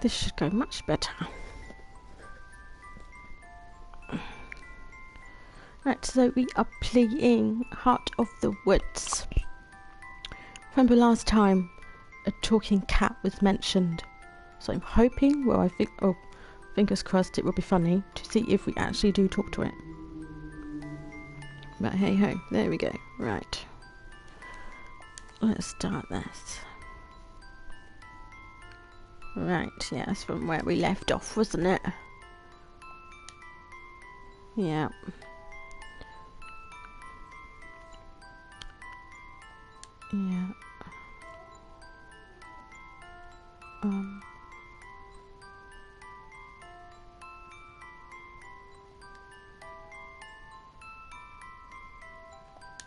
This should go much better. Right, so we are playing Heart of the Woods. Remember last time a talking cat was mentioned, so I'm hoping, well, I think, oh, fingers crossed, it will be funny to see if we actually do talk to it. But hey ho, there we go. Right, let's start this. Right, yeah, that's from where we left off, wasn't it? Yeah. Yeah.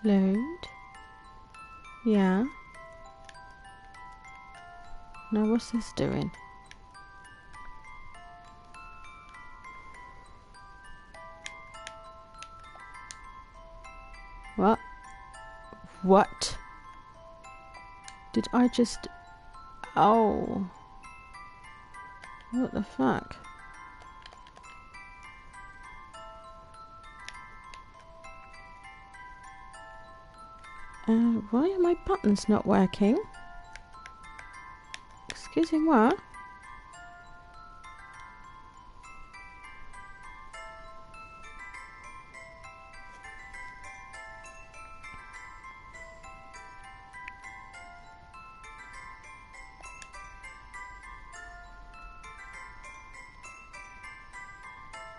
Load. Yeah. Now what's this doing? What? What? Did I just... Oh. What the fuck? Why are my buttons not working? Excuse me, what?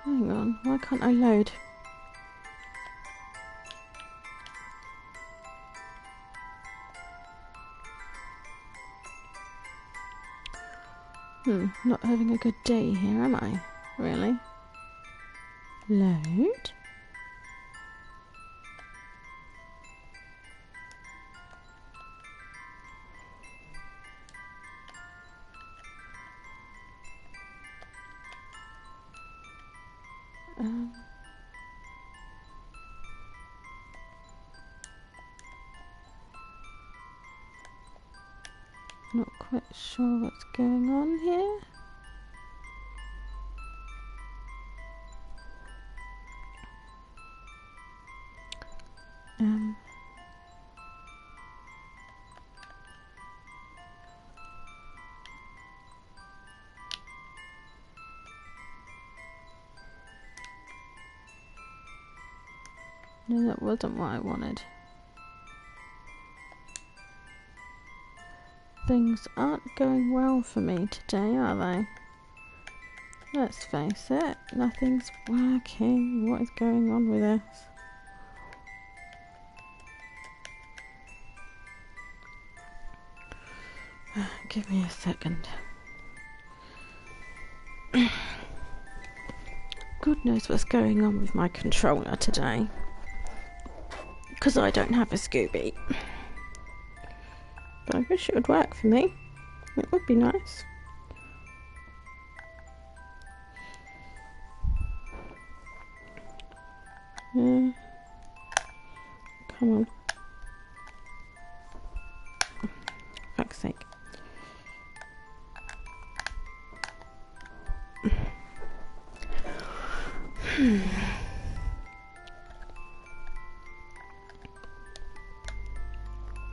Hang on, why can't I load? Not having a good day here, am I? Really? Load? Not quite sure what's going on here. No, that wasn't what I wanted. Things aren't going well for me today, are they? Let's face it, nothing's working. What is going on with this? Give me a second. God knows what's going on with my controller today. Because I don't have a Scooby. But I wish it would work for me. It would be nice. Come on. For fuck's sake.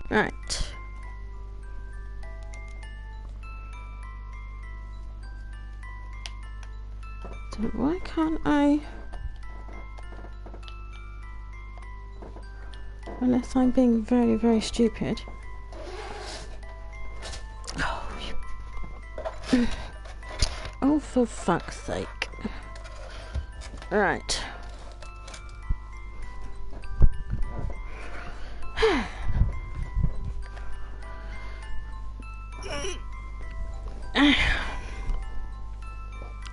Right. So why can't I... Unless I'm being very, very stupid. Oh, for fuck's sake. Right.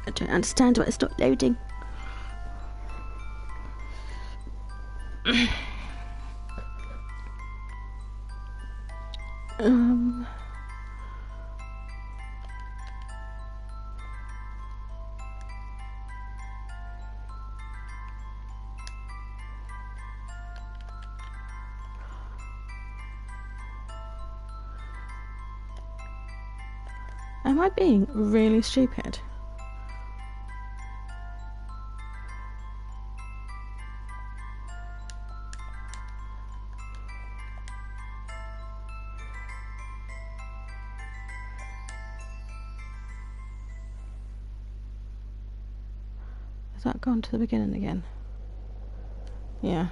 I don't understand why it's not loading. Am I being really stupid? Has that gone to the beginning again? Yeah.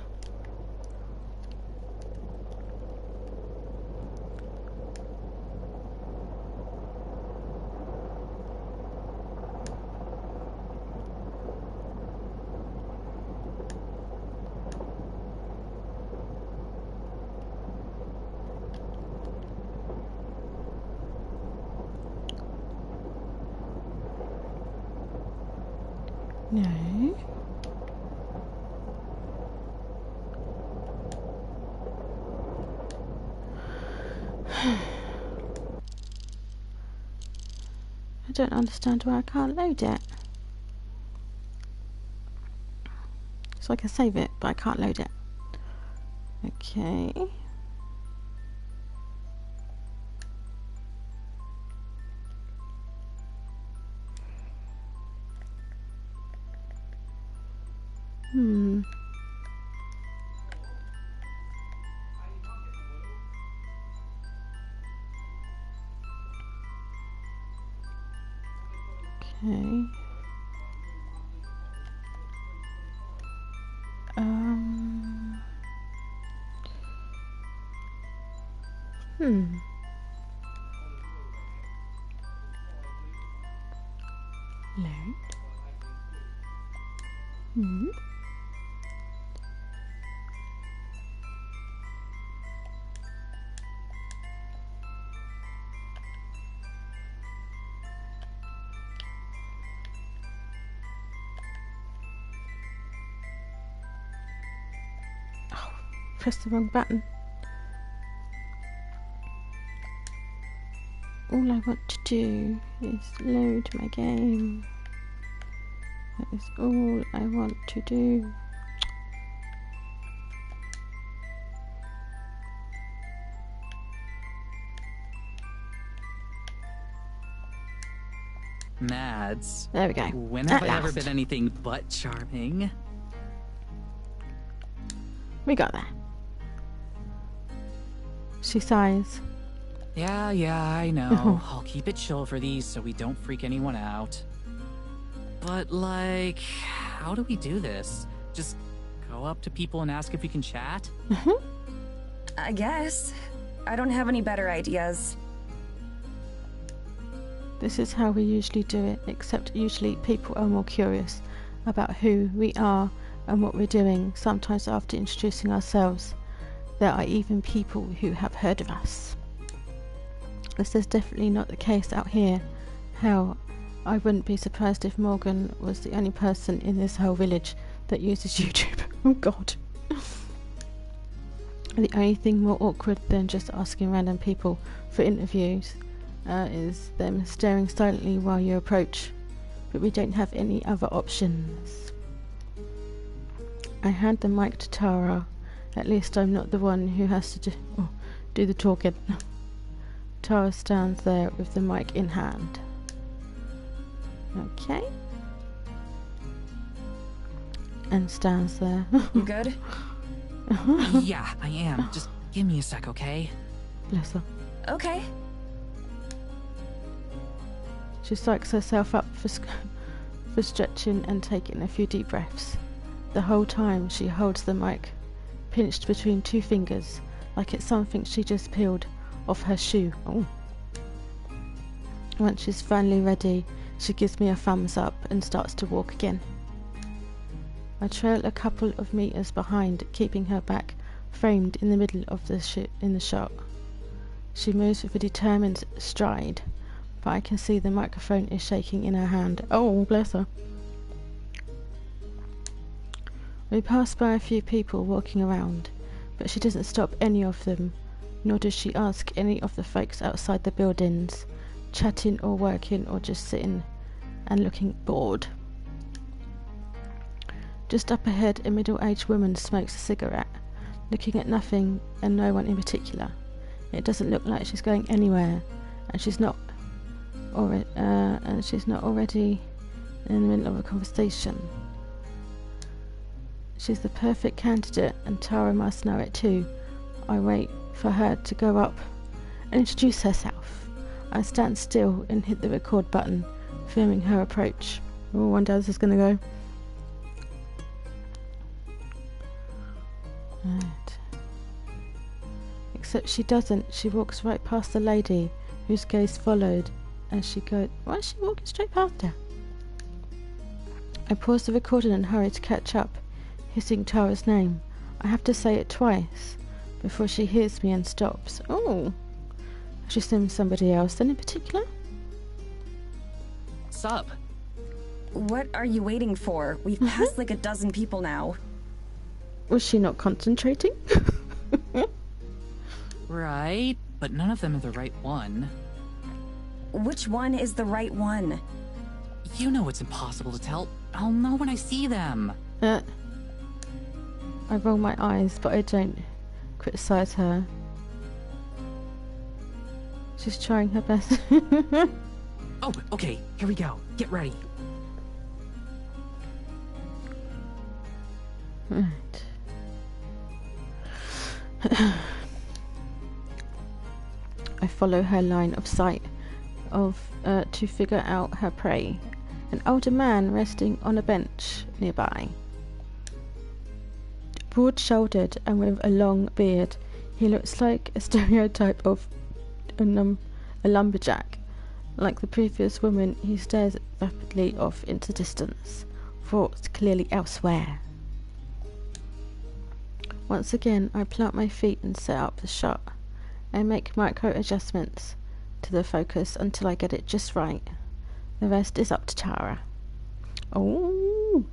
No. I don't understand why I can't load it. So I can save it, but I can't load it. Okay. Hmm. Okay. Hmm. Load. Hmm. Oh, pressed the wrong button. All I want to do is load my game. That is all I want to do. Mads. There we go. When have At I ever last. been anything but charming? We got there. She sighs. Yeah, I know. I'll keep it chill for these so we don't freak anyone out. But, like, how do we do this? Just go up to people and ask if we can chat? I guess. I don't have any better ideas. This is how we usually do it, except usually people are more curious about who we are and what we're doing, sometimes after introducing ourselves. There are even people who have heard of us. This is definitely not the case out here. Hell, I wouldn't be surprised if Morgan was the only person in this whole village that uses YouTube. Oh god. The only thing more awkward than just asking random people for interviews is them staring silently while you approach, but we don't have any other options. I hand the mic to Tara. At least I'm not the one who has to do the talking. Tara stands there with the mic in hand. Okay. And stands there. You good? Yeah, I am. Just give me a sec, okay? Bless her. Okay. She psychs herself up for stretching and taking a few deep breaths. The whole time she holds the mic pinched between two fingers, like it's something she just peeled off her shoe. Oh. Once she's finally ready, she gives me a thumbs up and starts to walk again. I trail a couple of meters behind, keeping her back framed in the middle of the shot. She moves with a determined stride, but I can see the microphone is shaking in her hand. Oh, bless her. We pass by a few people walking around, but she doesn't stop any of them, nor does she ask any of the folks outside the buildings, chatting or working or just sitting and looking bored. Just up ahead, a middle-aged woman smokes a cigarette, looking at nothing and no one in particular. It doesn't look like she's going anywhere, and she's not already in the middle of a conversation. She's the perfect candidate, and Tara must know it too. I wait for her to go up and introduce herself. I stand still and hit the record button, filming her approach. Oh, I wonder how this is going to go. Right. Except she doesn't. She walks right past the lady, whose gaze followed as she goes. Why is she walking straight past her? I pause the recording and hurry to catch up, hissing Tara's name. I have to say it twice before she hears me and stops. Oh, has she seen somebody else then in particular? Sup? What are you waiting for? We've passed like a dozen people now. Was she not concentrating? Right, but none of them are the right one. Which one is the right one? You know it's impossible to tell. I'll know when I see them. I roll my eyes, but I don't criticize her. She's trying her best. Oh, okay, here we go. Get ready. Right. I follow her line of sight to figure out her prey. An older man resting on a bench nearby. Broad-shouldered and with a long beard, he looks like a stereotype of a lumberjack. Like the previous woman, he stares rapidly off into distance, thoughts clearly elsewhere. Once again, I plant my feet and set up the shot. I make micro adjustments to the focus until I get it just right. The rest is up to Tara. Oh!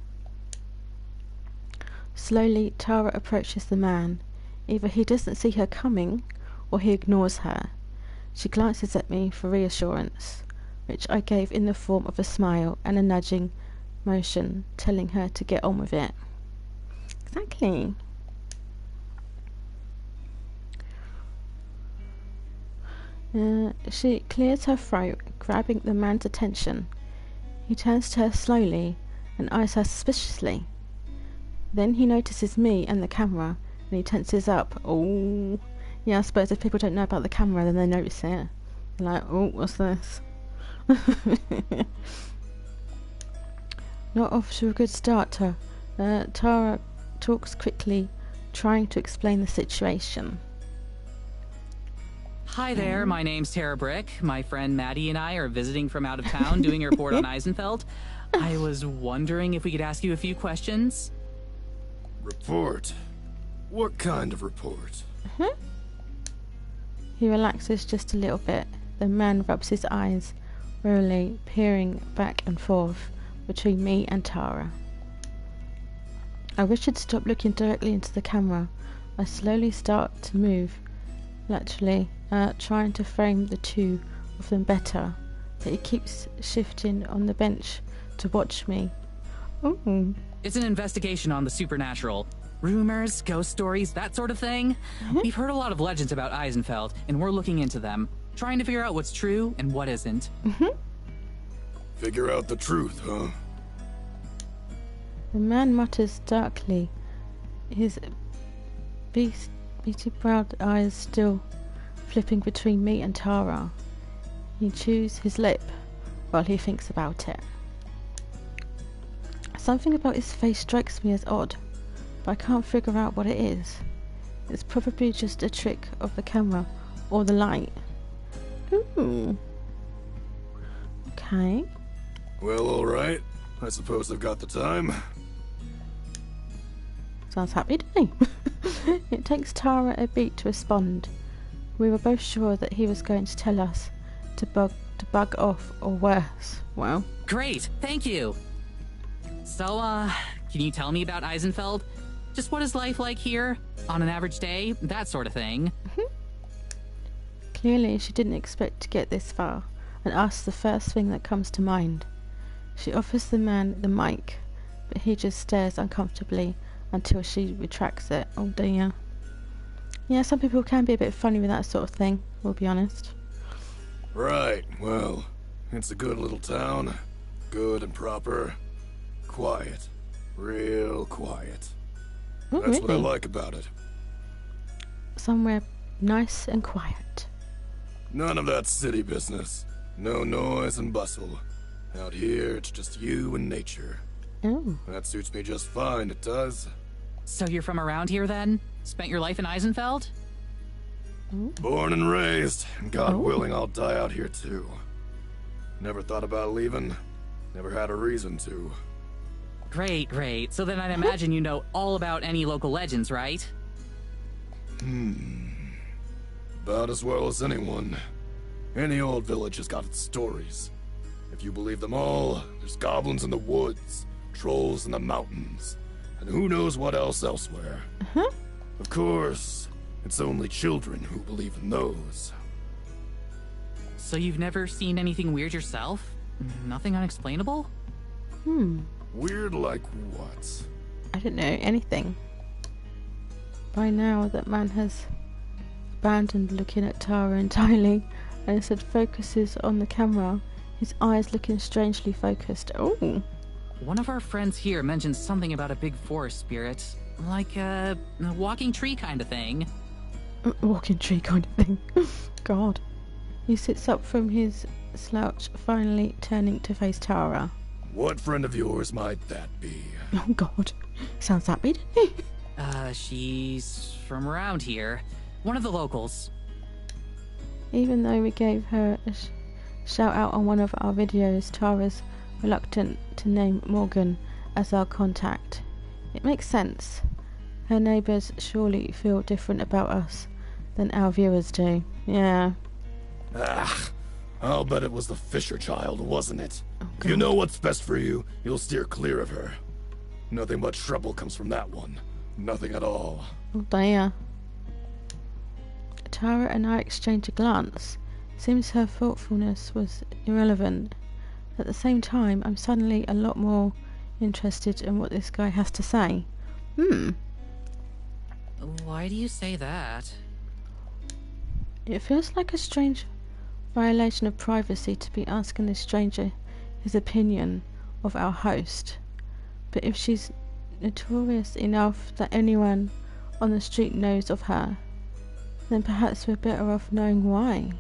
Slowly, Tara approaches the man. Either he doesn't see her coming, or he ignores her. She glances at me for reassurance, which I gave in the form of a smile and a nudging motion, telling her to get on with it. Exactly. She clears her throat, grabbing the man's attention. He turns to her slowly and eyes her suspiciously. Then he notices me and the camera, and he tenses up. Oh, yeah, I suppose if people don't know about the camera, then they notice it. They're like, oh, what's this? Not off to a good start, Tara talks quickly, trying to explain the situation. Hi there, my name's Tara Brick. My friend Maddie and I are visiting from out of town doing a report on Eisenfeld. I was wondering if we could ask you a few questions. Report? What kind of report? He relaxes just a little bit. The man rubs his eyes, wearily peering back and forth between me and Tara. I wish he'd stop looking directly into the camera. I slowly start to move laterally, trying to frame the two of them better, but he keeps shifting on the bench to watch me. Ooh. It's an investigation on the supernatural. Rumors, ghost stories, that sort of thing. We've heard a lot of legends about Eisenfeld, and we're looking into them, trying to figure out what's true and what isn't. Figure out the truth, huh? The man mutters darkly, his beady-browed eyes still flipping between me and Tara. He chews his lip while he thinks about it. Something about his face strikes me as odd, but I can't figure out what it is. It's probably just a trick of the camera or the light. Ooh. Okay. Well, alright. I suppose I've got the time. Sounds happy to me. It takes Tara a beat to respond. We were both sure that he was going to tell us to bug off or worse. Well. Great, thank you. So, can you tell me about Eisenfeld? Just what is life like here? On an average day? That sort of thing. Clearly, she didn't expect to get this far and asks the first thing that comes to mind. She offers the man the mic, but he just stares uncomfortably until she retracts it. Oh dear. Yeah, some people can be a bit funny with that sort of thing, we'll be honest. Right, well, It's a good little town. Good and proper. Quiet. Real quiet. Oh, That's what I really? like about it. Somewhere nice and quiet. None of that city business. No noise and bustle. Out here, it's just you and nature. Oh. That suits me just fine, it does. So you're from around here then? Spent your life in Eisenfeld? Born and raised, and God Oh. willing, I'll die out here too. Never thought about leaving. Never had a reason to. Great, great. So then I'd imagine you know all about any local legends, right? About as well as anyone. Any old village has got its stories. If you believe them all, there's goblins in the woods, trolls in the mountains, and who knows what else elsewhere. Of course, it's only children who believe in those. So you've never seen anything weird yourself? Nothing unexplainable? Weird like what? I don't know anything. By now, that man has abandoned looking at Tara entirely and instead focuses on the camera, his eyes looking strangely focused. Oh, One of our friends here mentioned something about a big forest spirit. Like a walking tree kind of thing. walking tree kind of thing. God. He sits up from his slouch, finally turning to face Tara. What friend of yours might that be? Oh, God. Sounds happy, doesn't he? She's from around here. One of the locals. Even though we gave her a shout out on one of our videos, Tara's reluctant to name Morgan as our contact. It makes sense. Her neighbours surely feel different about us than our viewers do. Yeah. Ah, I'll bet it was the Fisher child, wasn't it? God. You know what's best for you, you'll steer clear of her. Nothing but trouble comes from that one. Nothing at all. Oh dear. Tara and I exchange a glance. Seems her thoughtfulness was irrelevant. At the same time, I'm suddenly a lot more interested in what this guy has to say. Why do you say that? It feels like a strange violation of privacy to be asking this stranger his opinion of our host. But if she's notorious enough that anyone on the street knows of her, then perhaps we're better off knowing why.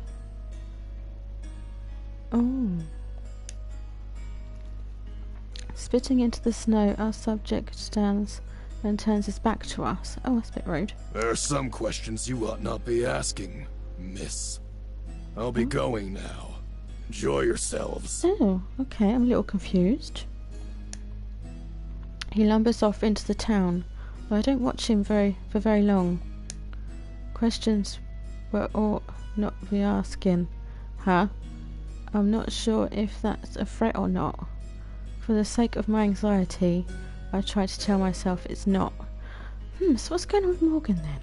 Oh. Spitting into the snow, our subject stands and turns his back to us. Oh, that's a bit rude. There are some questions you ought not be asking, miss. I'll be going now. Enjoy yourselves. Oh, okay, I'm a little confused. He lumbers off into the town, though I don't watch him for very long. Questions we're ought not be asking. Huh? I'm not sure if that's a threat or not. For the sake of my anxiety, I try to tell myself it's not. So what's going on with Morgan then?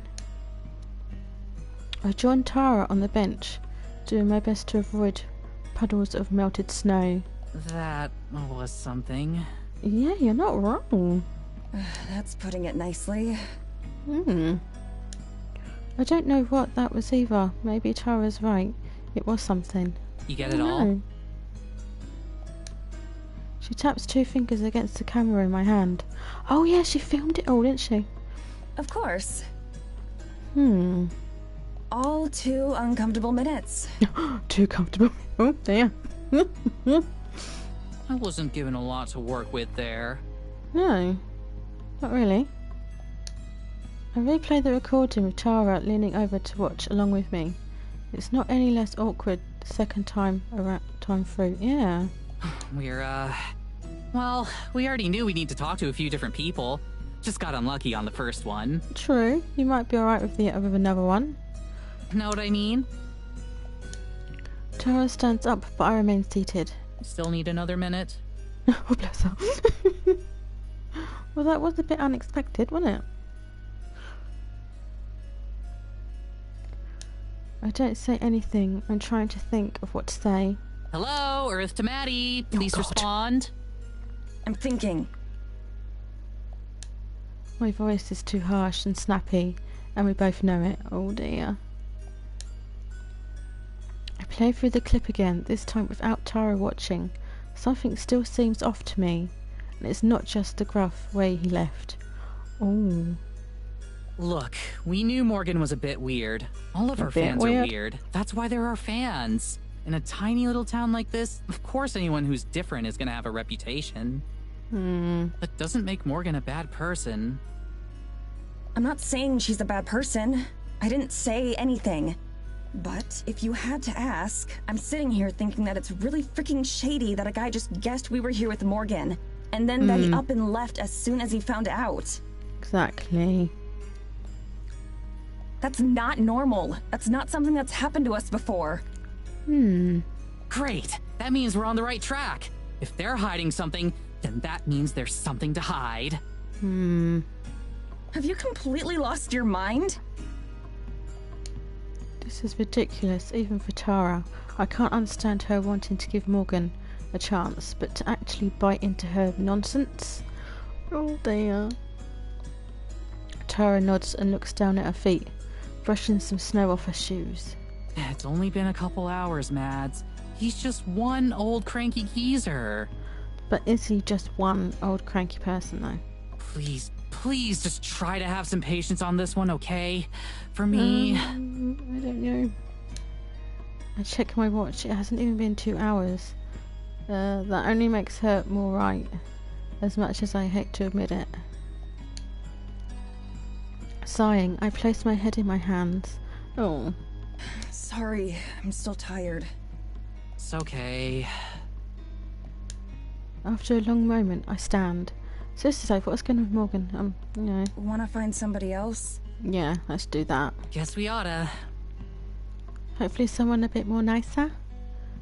I join Tara on the bench, doing my best to avoid puddles of melted snow. That was something. Yeah, you're not wrong. That's putting it nicely. I don't know what that was either. Maybe Tara's right. It was something. You get I it don't all? know. She taps 2 fingers against the camera in my hand. Oh yeah, she filmed it all, didn't she? Of course. All All 2 uncomfortable minutes. Too comfortable. Oh dear. I wasn't given a lot to work with there. No, not really. I replay the recording with Tara leaning over to watch along with me. It's not any less awkward the second time through. Yeah. We're, well, we already knew we need to talk to a few different people. Just got unlucky on the first one. True. You might be alright with another one. Know what I mean? Tara stands up, but I remain seated. Still need another minute? Oh, bless her. Well, that was a bit unexpected, wasn't it? I don't say anything. I'm trying to think of what to say. Hello, Earth to Maddie. Please God. respond. I'm thinking. My voice is too harsh and snappy, and we both know it. Oh dear. I play through the clip again, this time without Tara watching. Something still seems off to me, and it's not just the gruff way he left. Oh. Look, we knew Morgan was a bit weird. All of her fans are weird. That's why there are fans. In a tiny little town like this, of course anyone who's different is gonna have a reputation. That doesn't make Morgan a bad person. I'm not saying she's a bad person. I didn't say anything. But if you had to ask, I'm sitting here thinking that it's really freaking shady that a guy just guessed we were here with Morgan, and then that he up and left as soon as he found out. Exactly. That's not normal. That's not something that's happened to us before. Great! That means we're on the right track. If they're hiding something, then that means there's something to hide. Have you completely lost your mind? This is ridiculous, even for Tara. I can't understand her wanting to give Morgan a chance, but to actually bite into her nonsense? Oh dear. Tara nods and looks down at her feet, brushing some snow off her shoes. It's only been a couple hours, Mads. He's just one old cranky geezer. But is he just one old cranky person, though? Please just try to have some patience on this one, okay? For me... I don't know. I checked my watch. It hasn't even been 2 hours. That only makes her more right, as much as I hate to admit it. Sighing, I placed my head in my hands. Oh. Sorry, I'm still tired. It's okay. After a long moment, I stand. So this is like, what's going on with Morgan? You know. Wanna find somebody else? Yeah, let's do that. Guess we oughta. Hopefully someone a bit more nicer.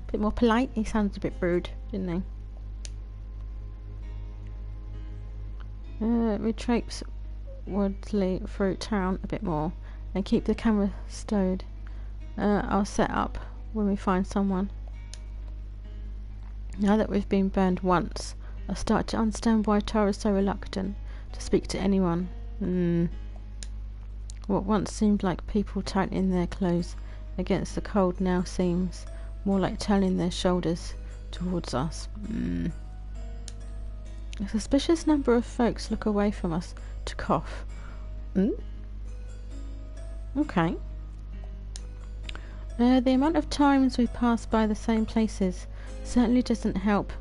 A bit more polite. He sounded a bit rude, didn't he? We traipse Woodley through town a bit more and keep the camera stowed. I'll set up when we find someone. Now that we've been burned once, I start to understand why Tara's so reluctant to speak to anyone. What once seemed like people tightening their clothes against the cold now seems more like turning their shoulders towards us. A suspicious number of folks look away from us to cough. Okay. The amount of times we pass by the same places certainly doesn't help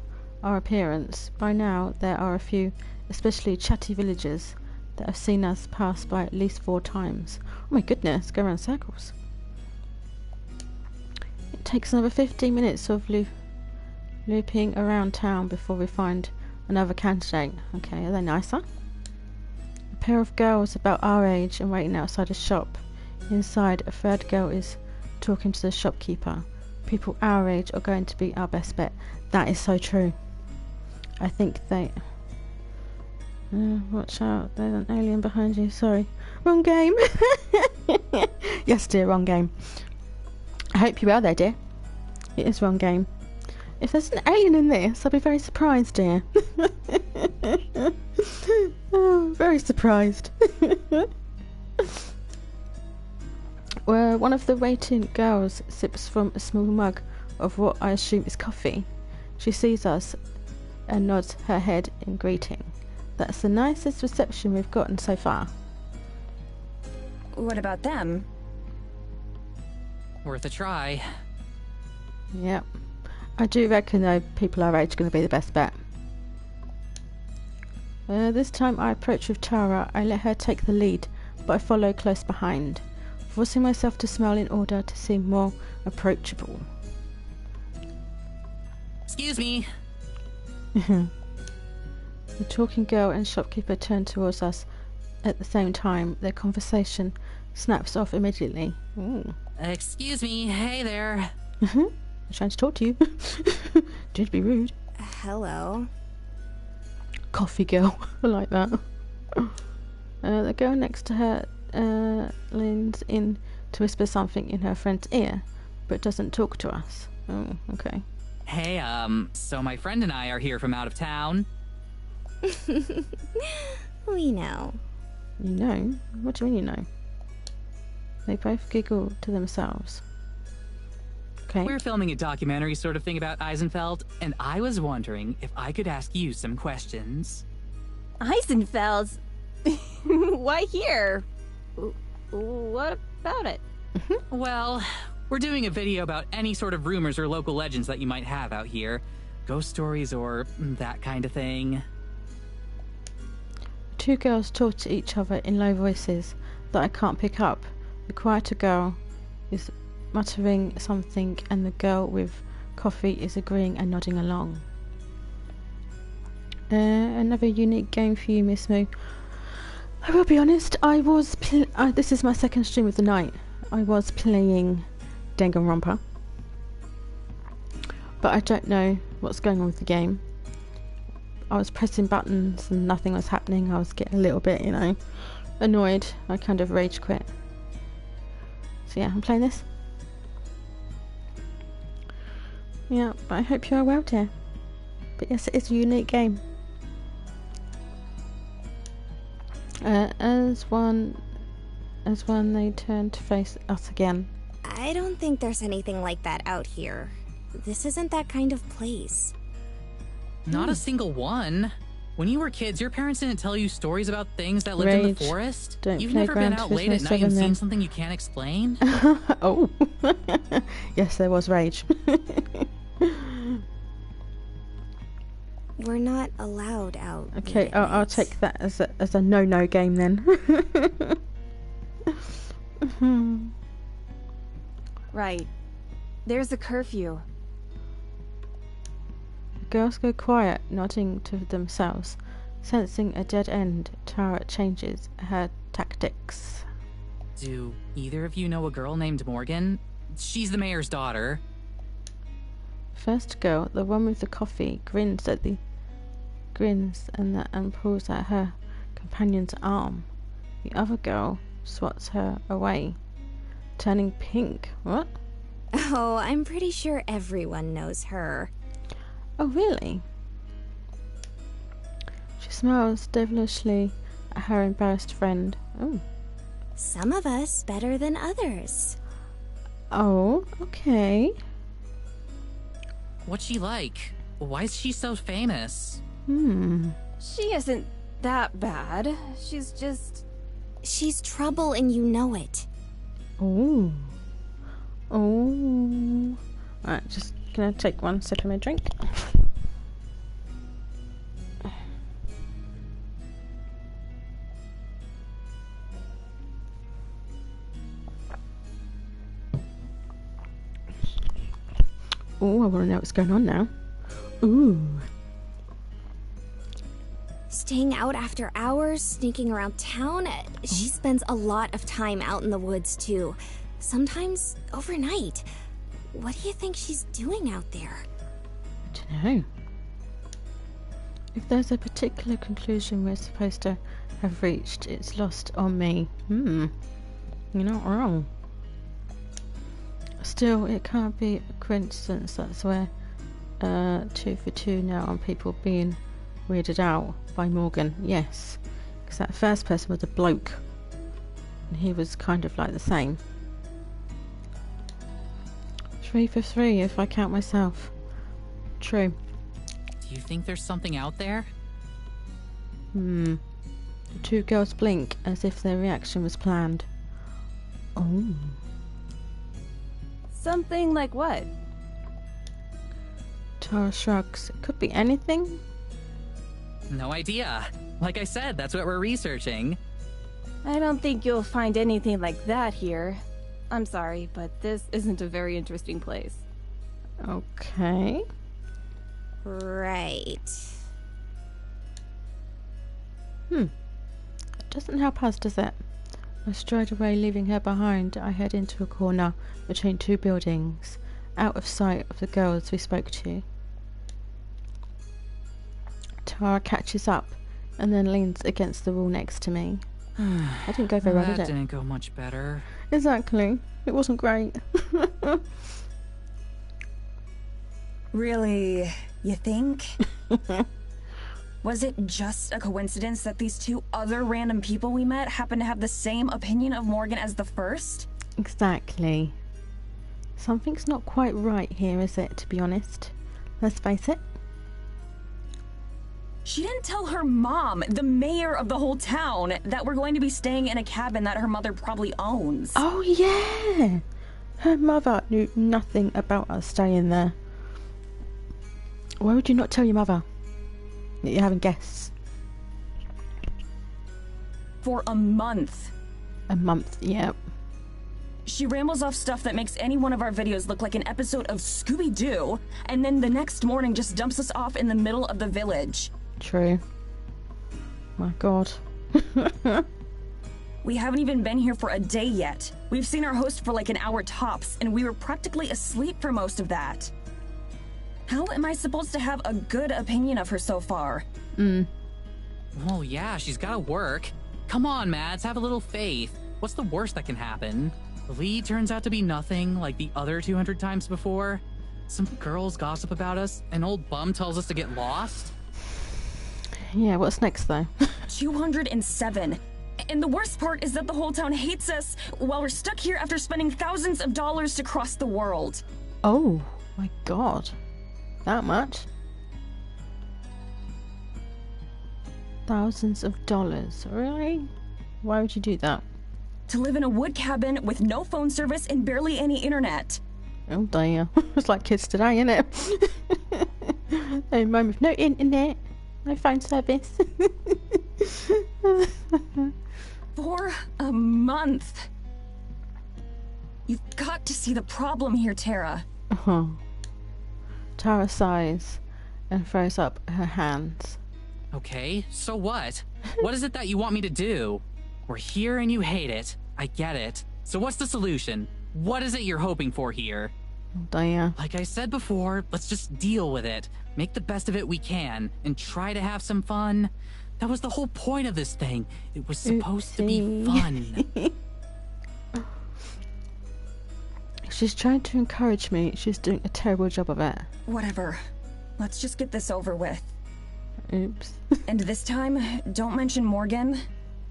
our appearance. By now there are a few, especially chatty villagers, that have seen us pass by at least 4 times. Oh my goodness, go around circles. It takes another 15 minutes of looping around town before we find another candidate. Okay, are they nicer? A pair of girls about our age and waiting outside a shop. Inside, a third girl is talking to the shopkeeper. People our age are going to be our best bet. That is so true. I think they... watch out, there's an alien behind you. Sorry. Wrong game. Yes, dear, wrong game. I hope you are there, dear. It is wrong game. If there's an alien in this, I'll be very surprised, dear. Oh, very surprised. One of the waiting girls sips from a small mug of what I assume is coffee. She sees us and nods her head in greeting. That's the nicest reception we've gotten so far. What about them? Worth a try. Yep. I do reckon though people our age are going to be the best bet. This time I approach with Tara. I let her take the lead, but I follow close behind, forcing myself to smile in order to seem more approachable. Excuse me. The talking girl and shopkeeper turn towards us at the same time. Their conversation snaps off immediately. Ooh. Excuse me. Hey there. I'm trying to talk to you. Don't be rude. Hello. Coffee girl. I like that. The girl next to her leans in to whisper something in her friend's ear, but doesn't talk to us. Oh, okay. Hey, so my friend and I are here from out of town. We know. You know? What do you mean you know? They both giggle to themselves. Okay. We're filming a documentary sort of thing about Eisenfeld, and I was wondering if I could ask you some questions. Eisenfeld? Why here? What about it? Well, we're doing a video about any sort of rumors or local legends that you might have out here. Ghost stories or that kind of thing. Two girls talk to each other in low voices that I can't pick up. The quieter girl is muttering something and the girl with coffee is agreeing and nodding along. Another unique game for you, Miss Moo. I will be honest, I was this is my second stream of the night. I was playing Danganronpa, but I don't know what's going on with the game. I was pressing buttons and nothing was happening. I was getting a little bit, annoyed. I kind of rage quit. So yeah, I'm playing this. Yeah, but I hope you are well, dear. But yes, it is a unique game. As one they turn to face us again. I don't think there's anything like that out here. This isn't that kind of place. Not a single one. When you were kids, your parents didn't tell you stories about things that lived in the forest? Don't You've play never been Gran out late Turismo at night 7 and seen then. something you can't explain? Oh. Yes, there was rage. We're not allowed out. Okay, late at I'll night. take that as a no game then. Right. There's a curfew. Girls go quiet, nodding to themselves. Sensing a dead end, Tara changes her tactics. Do either of you know a girl named Morgan? She's the mayor's daughter. First girl, the one with the coffee, grins and pulls at her companion's arm. The other girl swats her away, turning pink. What? Oh, I'm pretty sure everyone knows her. Oh, really? She smiles devilishly at her embarrassed friend. Oh. Some of us better than others. Oh, okay. What's she like? Why is she so famous? She isn't that bad. She's just... She's trouble and you know it. Oh. Oh. Alright, just gonna take one sip of my drink. Oh, I want to know what's going on now. Ooh. Staying out after hours, sneaking around town. She spends a lot of time out in the woods, too. Sometimes overnight. What do you think she's doing out there? I don't know. If there's a particular conclusion we're supposed to have reached, it's lost on me. You're not wrong. Still, it can't be a coincidence that's where 2 for 2 now on people being weirded out by Morgan. Yes, because that first person was a bloke and he was kind of like the same. 3 for 3 if I count myself. True. Do you think there's something out there? The two girls blink as if their reaction was planned. Oh. Something like what? Tara shrugs. It could be anything. No idea. Like I said, that's what we're researching. I don't think you'll find anything like that here. I'm sorry, but this isn't a very interesting place. Okay. Right. It doesn't help us, does it? I stride away, leaving her behind. I head into a corner between two buildings, out of sight of the girls we spoke to. Tara catches up and then leans against the wall next to me. I didn't go very well, That did it? didn't go much better. Exactly. It wasn't great. Really? You think? Was it just a coincidence that these two other random people we met happened to have the same opinion of Morgan as the first? Exactly. Something's not quite right here, is it, to be honest? Let's face it. She didn't tell her mom, the mayor of the whole town, that we're going to be staying in a cabin that her mother probably owns. Oh, yeah! Her mother knew nothing about us staying there. Why would you not tell your mother that you're having guests? For a month. A month, yeah. She rambles off stuff that makes any one of our videos look like an episode of Scooby-Doo, and then the next morning just dumps us off in the middle of the village. True. My God. We haven't even been here for a day yet. We've seen our host for like an hour tops, and we were practically asleep for most of that. How am I supposed to have a good opinion of her so far? Oh yeah, she's gotta work. Come on, Mads, have a little faith. What's the worst that can happen? The lead turns out to be nothing like the other 200 times before. Some girls gossip about us, an old bum tells us to get lost. Yeah, what's next though? 207. And the worst part is that the whole town hates us while we're stuck here after spending thousands of dollars to cross the world. Oh, my God. That much? Thousands of dollars. Really? Why would you do that? To live in a wood cabin with no phone service and barely any internet. Oh dear. It's like kids today, isn't it? No mum with no internet, no phone service. For a month. You've got to see the problem here, Tara. Tara sighs and throws up her hands. Okay, so what? What is it that you want me to do? We're here and you hate it. I get it. So what's the solution? What is it you're hoping for here? Oh dear. Like I said before, let's just deal with it. Make the best of it we can, and try to have some fun. That was the whole point of this thing. It was supposed to be fun. She's trying to encourage me. She's doing a terrible job of it. Whatever. Let's just get this over with. Oops. And this time, don't mention Morgan.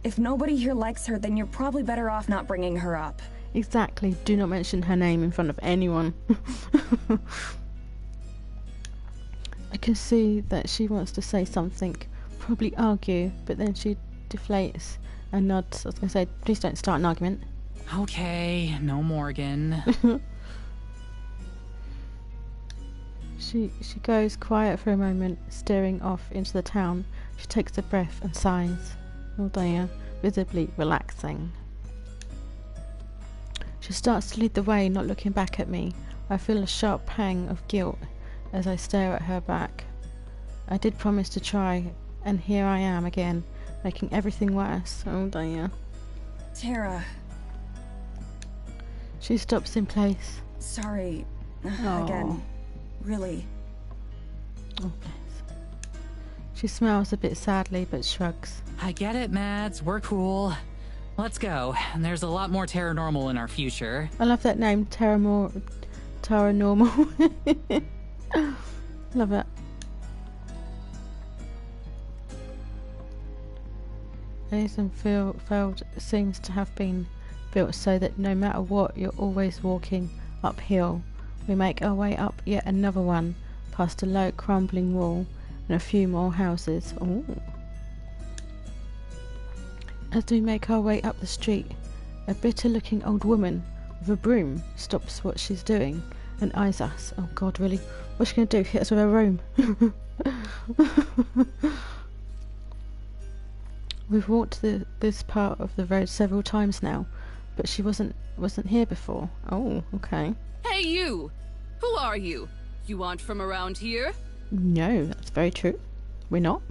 If nobody here likes her, then you're probably better off not bringing her up. Exactly. Do not mention her name in front of anyone. I can see that she wants to say something, probably argue, but then she deflates and nods. I was going to say, please don't start an argument. Okay, no Morgan. She goes quiet for a moment, staring off into the town. She takes a breath and sighs. Oh dear, visibly relaxing. She starts to lead the way, not looking back at me. I feel a sharp pang of guilt as I stare at her back. I did promise to try, and here I am again, making everything worse. Oh dear. Tara. She stops in place. Sorry. Aw. Again. Really. Oh, bless. She smiles a bit sadly, but shrugs. I get it, Mads. We're cool. Let's go. And there's a lot more Terranormal in our future. I love that name, Terranormal. Love it. Eisenfeld seems to have been built so that no matter what, you're always walking uphill. We make our way up yet another one, past a low crumbling wall and a few more houses. Ooh. As we make our way up the street, a bitter-looking old woman with a broom stops what she's doing and eyes us. Oh God, really? What's she going to do? Hit us with her broom? We've walked this part of the road several times now, but she wasn't here before. Oh, okay. Hey you! Who are you? You aren't from around here? No, that's very true. We're not.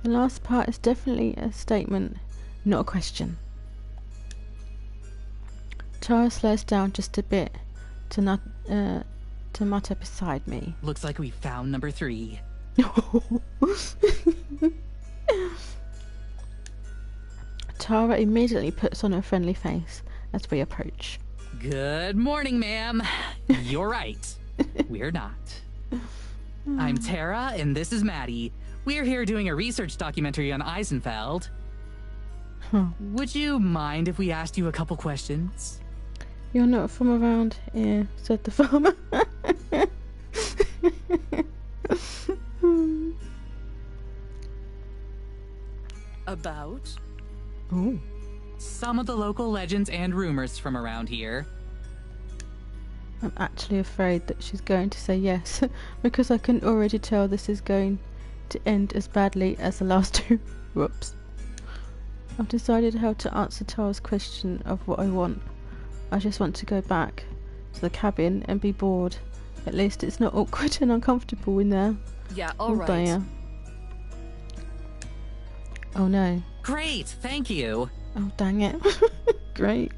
The last part is definitely a statement, not a question. Tara slows down just a bit to mutter beside me. Looks like we found number 3. Tara immediately puts on a friendly face as we approach. Good morning, ma'am. You're right. We're not. I'm Tara, and this is Maddie. We're here doing a research documentary on Eisenfeld. Would you mind if we asked you a couple questions? You're not from around here, said the farmer. About? Oh. Some of the local legends and rumors from around here. I'm actually afraid that she's going to say yes, because I can already tell this is going to end as badly as the last two. Whoops. I've decided how to answer Tara's question of what I want. I just want to go back to the cabin and be bored. At least it's not awkward and uncomfortable in there. Yeah, alright. Dear. Oh no. Great, thank you. Oh dang it. Great.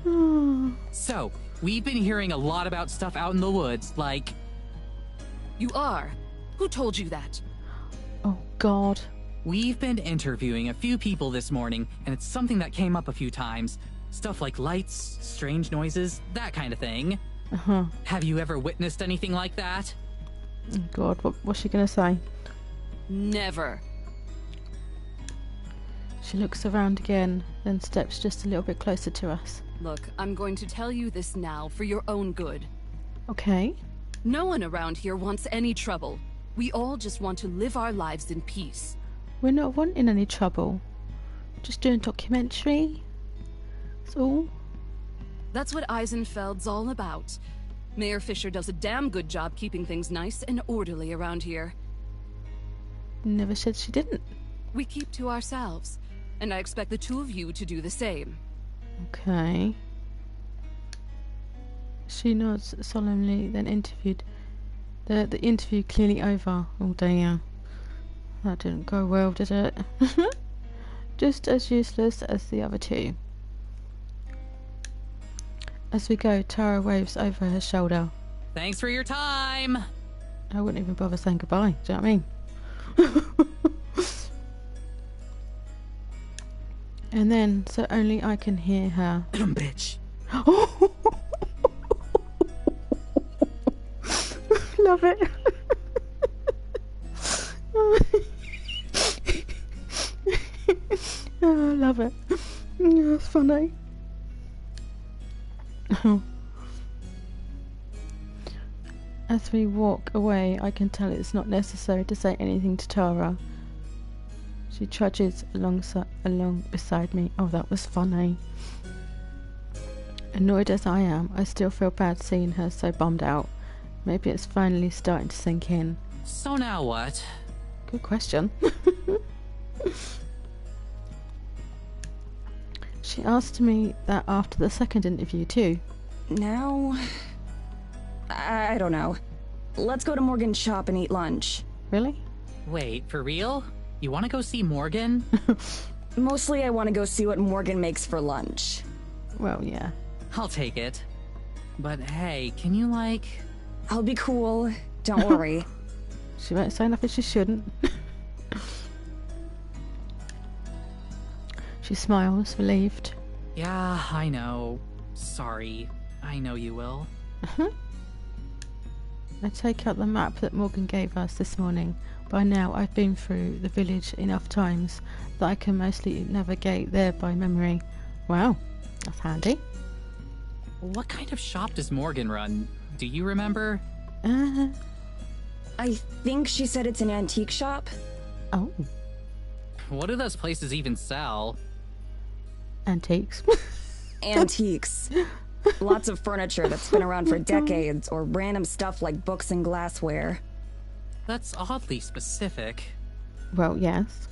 Oh. So, we've been hearing a lot about stuff out in the woods, like... You are? Who told you that? Oh god. We've been interviewing a few people this morning, and it's something that came up a few times. Stuff like lights, strange noises, that kind of thing. Uh-huh. Have you ever witnessed anything like that? Oh god, what's she gonna say? Never. She looks around again, then steps just a little bit closer to us. Look, I'm going to tell you this now for your own good. Okay. No one around here wants any trouble. We all just want to live our lives in peace. We're not wanting any trouble. Just doing a documentary. That's all. That's what Eisenfeld's all about. Mayor Fisher does a damn good job keeping things nice and orderly around here. Never said she didn't. We keep to ourselves, and I expect the two of you to do the same. Okay. She nods solemnly, then interviewed. The interview clearly over. Oh dear. That didn't go well, did it? Just as useless as the other two. As we go, Tara waves over her shoulder. Thanks for your time! I wouldn't even bother saying goodbye, do you know what I mean? And then, so only I can hear her. Bitch. Love it. Oh, I love it. Yeah, it's funny. As we walk away, I can tell it's not necessary to say anything to Tara. She trudges along beside me. Oh, that was funny. Annoyed as I am, I still feel bad seeing her so bummed out. Maybe it's finally starting to sink in. So now what? Good question. She asked me that after the second interview too. Now... I don't know. Let's go to Morgan's shop and eat lunch. Really? Wait, for real? You want to go see Morgan? Mostly I want to go see what Morgan makes for lunch. Well, yeah. I'll take it. But hey, can you I'll be cool. Don't worry. She won't say nothing she shouldn't. She smiles, relieved. Yeah, I know. Sorry. I know you will. I take out the map that Morgan gave us this morning. By now I've been through the village enough times that I can mostly navigate there by memory. Wow, that's handy. What kind of shop does Morgan run? Do you remember? I think she said it's an antique shop. Oh. What do those places even sell? Antiques. Antiques. Lots of furniture that's been around for decades, or random stuff like books and glassware. That's oddly specific. Well, yes.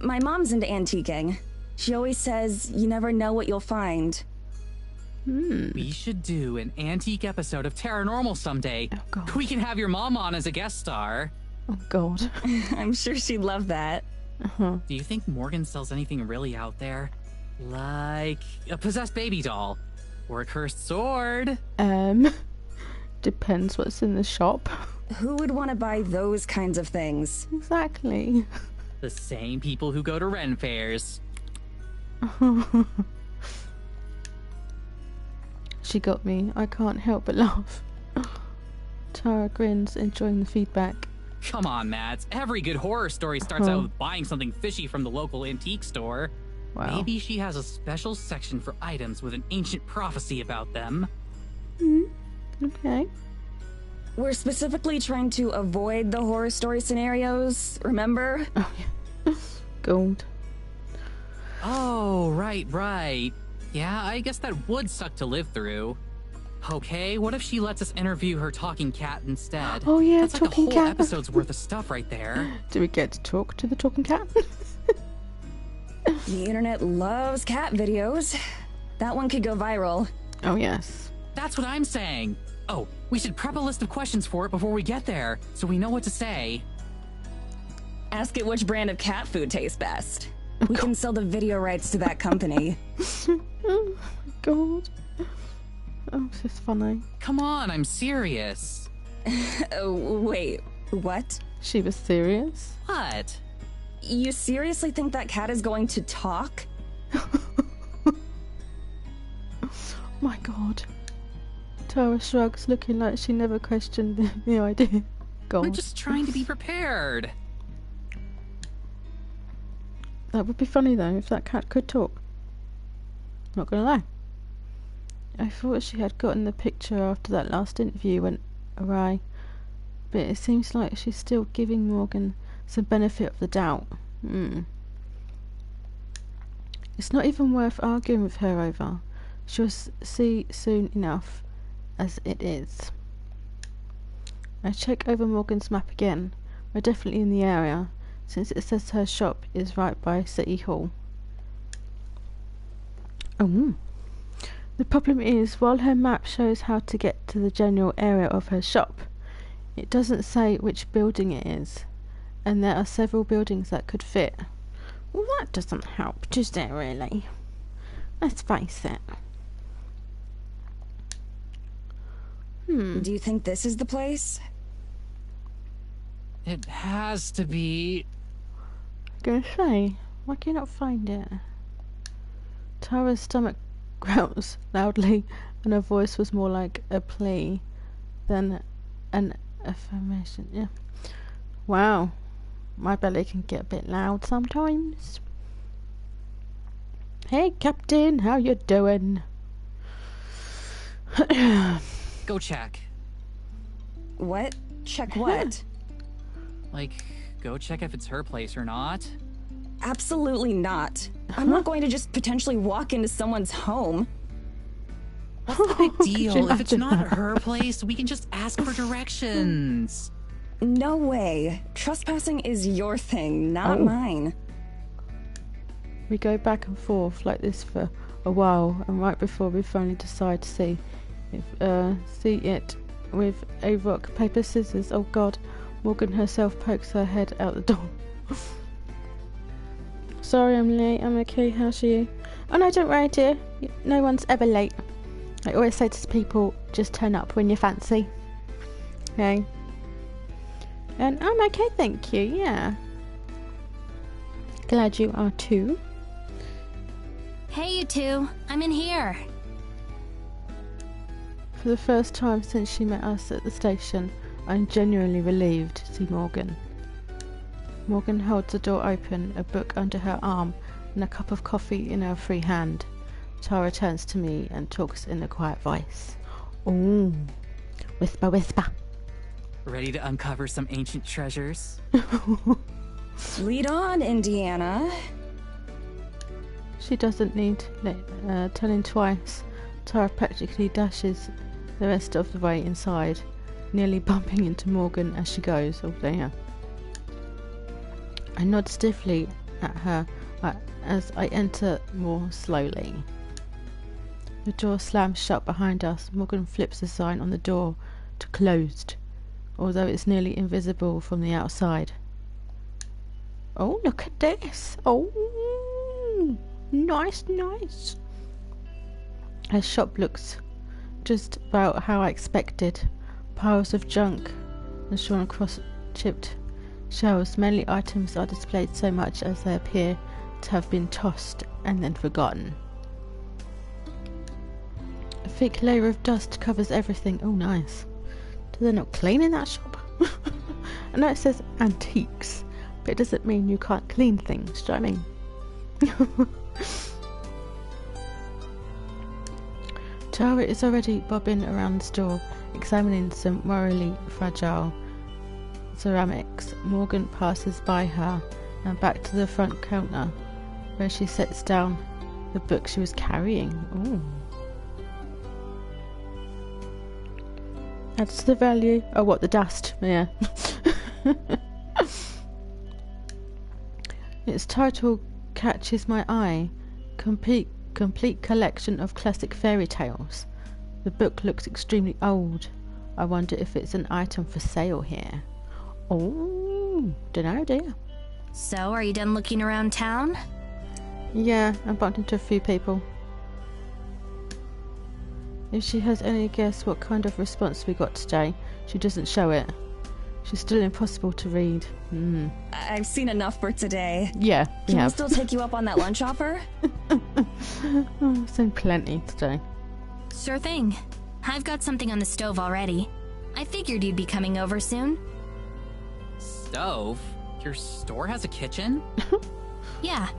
My mom's into antiquing. She always says you never know what you'll find. We should do an antique episode of Terranormal someday. Oh, God. We can have your mom on as a guest star. Oh, God. I'm sure she'd love that. Uh-huh. Do you think Morgan sells anything really out there? Like a possessed baby doll? Or a cursed sword? Depends what's in the shop. Who would want to buy those kinds of things? Exactly. The same people who go to Ren fairs. She got me. I can't help but laugh. Tara grins, enjoying the feedback. Come on, Mads. Every good horror story starts out with buying something fishy from the local antique store. Wow. Maybe she has a special section for items with an ancient prophecy about them. Okay. We're specifically trying to avoid the horror story scenarios, remember? Oh, yeah. Gold. Oh, right. Yeah, I guess that would suck to live through. Okay, what if she lets us interview her talking cat instead? Oh, yeah, That's like a talking whole cat. episode's worth of stuff right there. Do we get to talk to the talking cat? The internet loves cat videos. That one could go viral. Oh, yes. That's what I'm saying. Oh, we should prep a list of questions for it before we get there, so we know what to say. Ask it which brand of cat food tastes best. We can sell the video rights to that company. Oh, my God. Oh, this is funny. Come on, I'm serious. Oh, wait, what? She was serious? What? You seriously think that cat is going to talk? My God. Tara shrugs, looking like she never questioned the idea. God. I'm just trying to be prepared. That would be funny though, if that cat could talk. Not gonna lie. I thought she had gotten the picture after that last interview went awry, but it seems like she's still giving Morgan some benefit of the doubt. It's not even worth arguing with her over. She'll see soon enough as it is. I check over Morgan's map again. We're definitely in the area, since it says her shop is right by City Hall. Oh. The problem is, while her map shows how to get to the general area of her shop, it doesn't say which building it is, and there are several buildings that could fit. Well, that doesn't help, does it really? Let's face it. Do you think this is the place? It has to be. Gonna say, why can you not find it? Tara's stomach growls loudly, and her voice was more like a plea than an affirmation. Yeah. Wow. My belly can get a bit loud sometimes. Hey, Captain, how you doing? Go check. What? Check what? Like, go check if it's her place or not. Absolutely not. I'm not going to just potentially walk into someone's home. What's the big Could you deal? If it's imagine not that? her place, we can just ask for directions. No way. Trespassing is your thing, not Oh. mine. We go back and forth like this for a while, and right before we finally decide to see it with a rock, paper, scissors. Oh God, Morgan herself pokes her head out the door. Sorry, I'm late. I'm okay. How's you? Oh no, don't worry, dear. No one's ever late. I always say to people, just turn up when you fancy. Okay. And I'm okay, thank you. Yeah. Glad you are too. Hey, you two. I'm in here. For the first time since she met us at the station, I'm genuinely relieved to see Morgan. Morgan holds the door open, a book under her arm, and a cup of coffee in her free hand. Tara turns to me and talks in a quiet voice. Ooh. Whisper, whisper. Ready to uncover some ancient treasures? Lead on, Indiana. She doesn't need telling twice. Tara practically dashes the rest of the way inside, nearly bumping into Morgan as she goes. Oh dear. I nod stiffly at her as I enter more slowly. The door slams shut behind us. Morgan flips the sign on the door to closed, although it's nearly invisible from the outside. Oh, look at this. Oh, nice, nice. Her shop looks just about how I expected. Piles of junk and shown across chipped shelves. Mainly items are displayed so much as they appear to have been tossed and then forgotten. A thick layer of dust covers everything. Oh, nice. Do they not clean in that shop? I know it says antiques, but it doesn't mean you can't clean things, do you know what I mean? Tara is already bobbing around the store, examining some morally fragile ceramics. Morgan passes by her and back to the front counter, where she sets down the book she was carrying. Ooh. Adds to the value. Oh, what, the dust? Yeah. Its title catches my eye. Complete collection of classic fairy tales. The book looks extremely old. I wonder if it's an item for sale here. Oh, dunno, dear. So, are you done looking around town? Yeah, I bumped into a few people. If she has any guess what kind of response we got today, she doesn't show it. She's still impossible to read. I've seen enough for today. Yeah, Can I still take you up on that lunch offer? I've seen plenty today. Sure thing. I've got something on the stove already. I figured you'd be coming over soon. Stove? Your store has a kitchen? Yeah.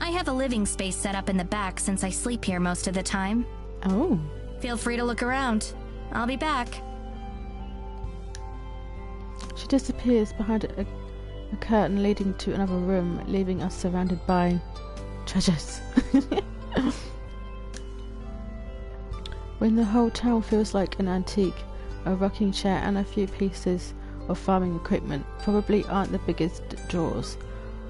I have a living space set up in the back since I sleep here most of the time. Oh. Feel free to look around. I'll be back. She disappears behind a curtain leading to another room, leaving us surrounded by treasures. When the whole town feels like an antique, a rocking chair and a few pieces of farming equipment probably aren't the biggest draws.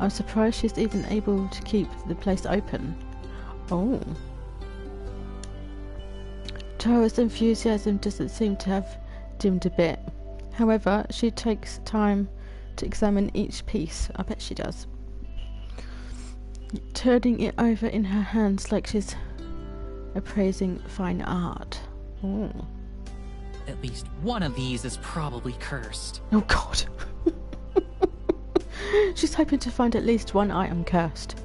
I'm surprised she's even able to keep the place open. Oh. Tara's enthusiasm doesn't seem to have dimmed a bit. However, she takes time to examine each piece. I bet she does. Turning it over in her hands like she's appraising fine art. Oh. At least one of these is probably cursed. Oh god. She's hoping to find at least one item cursed.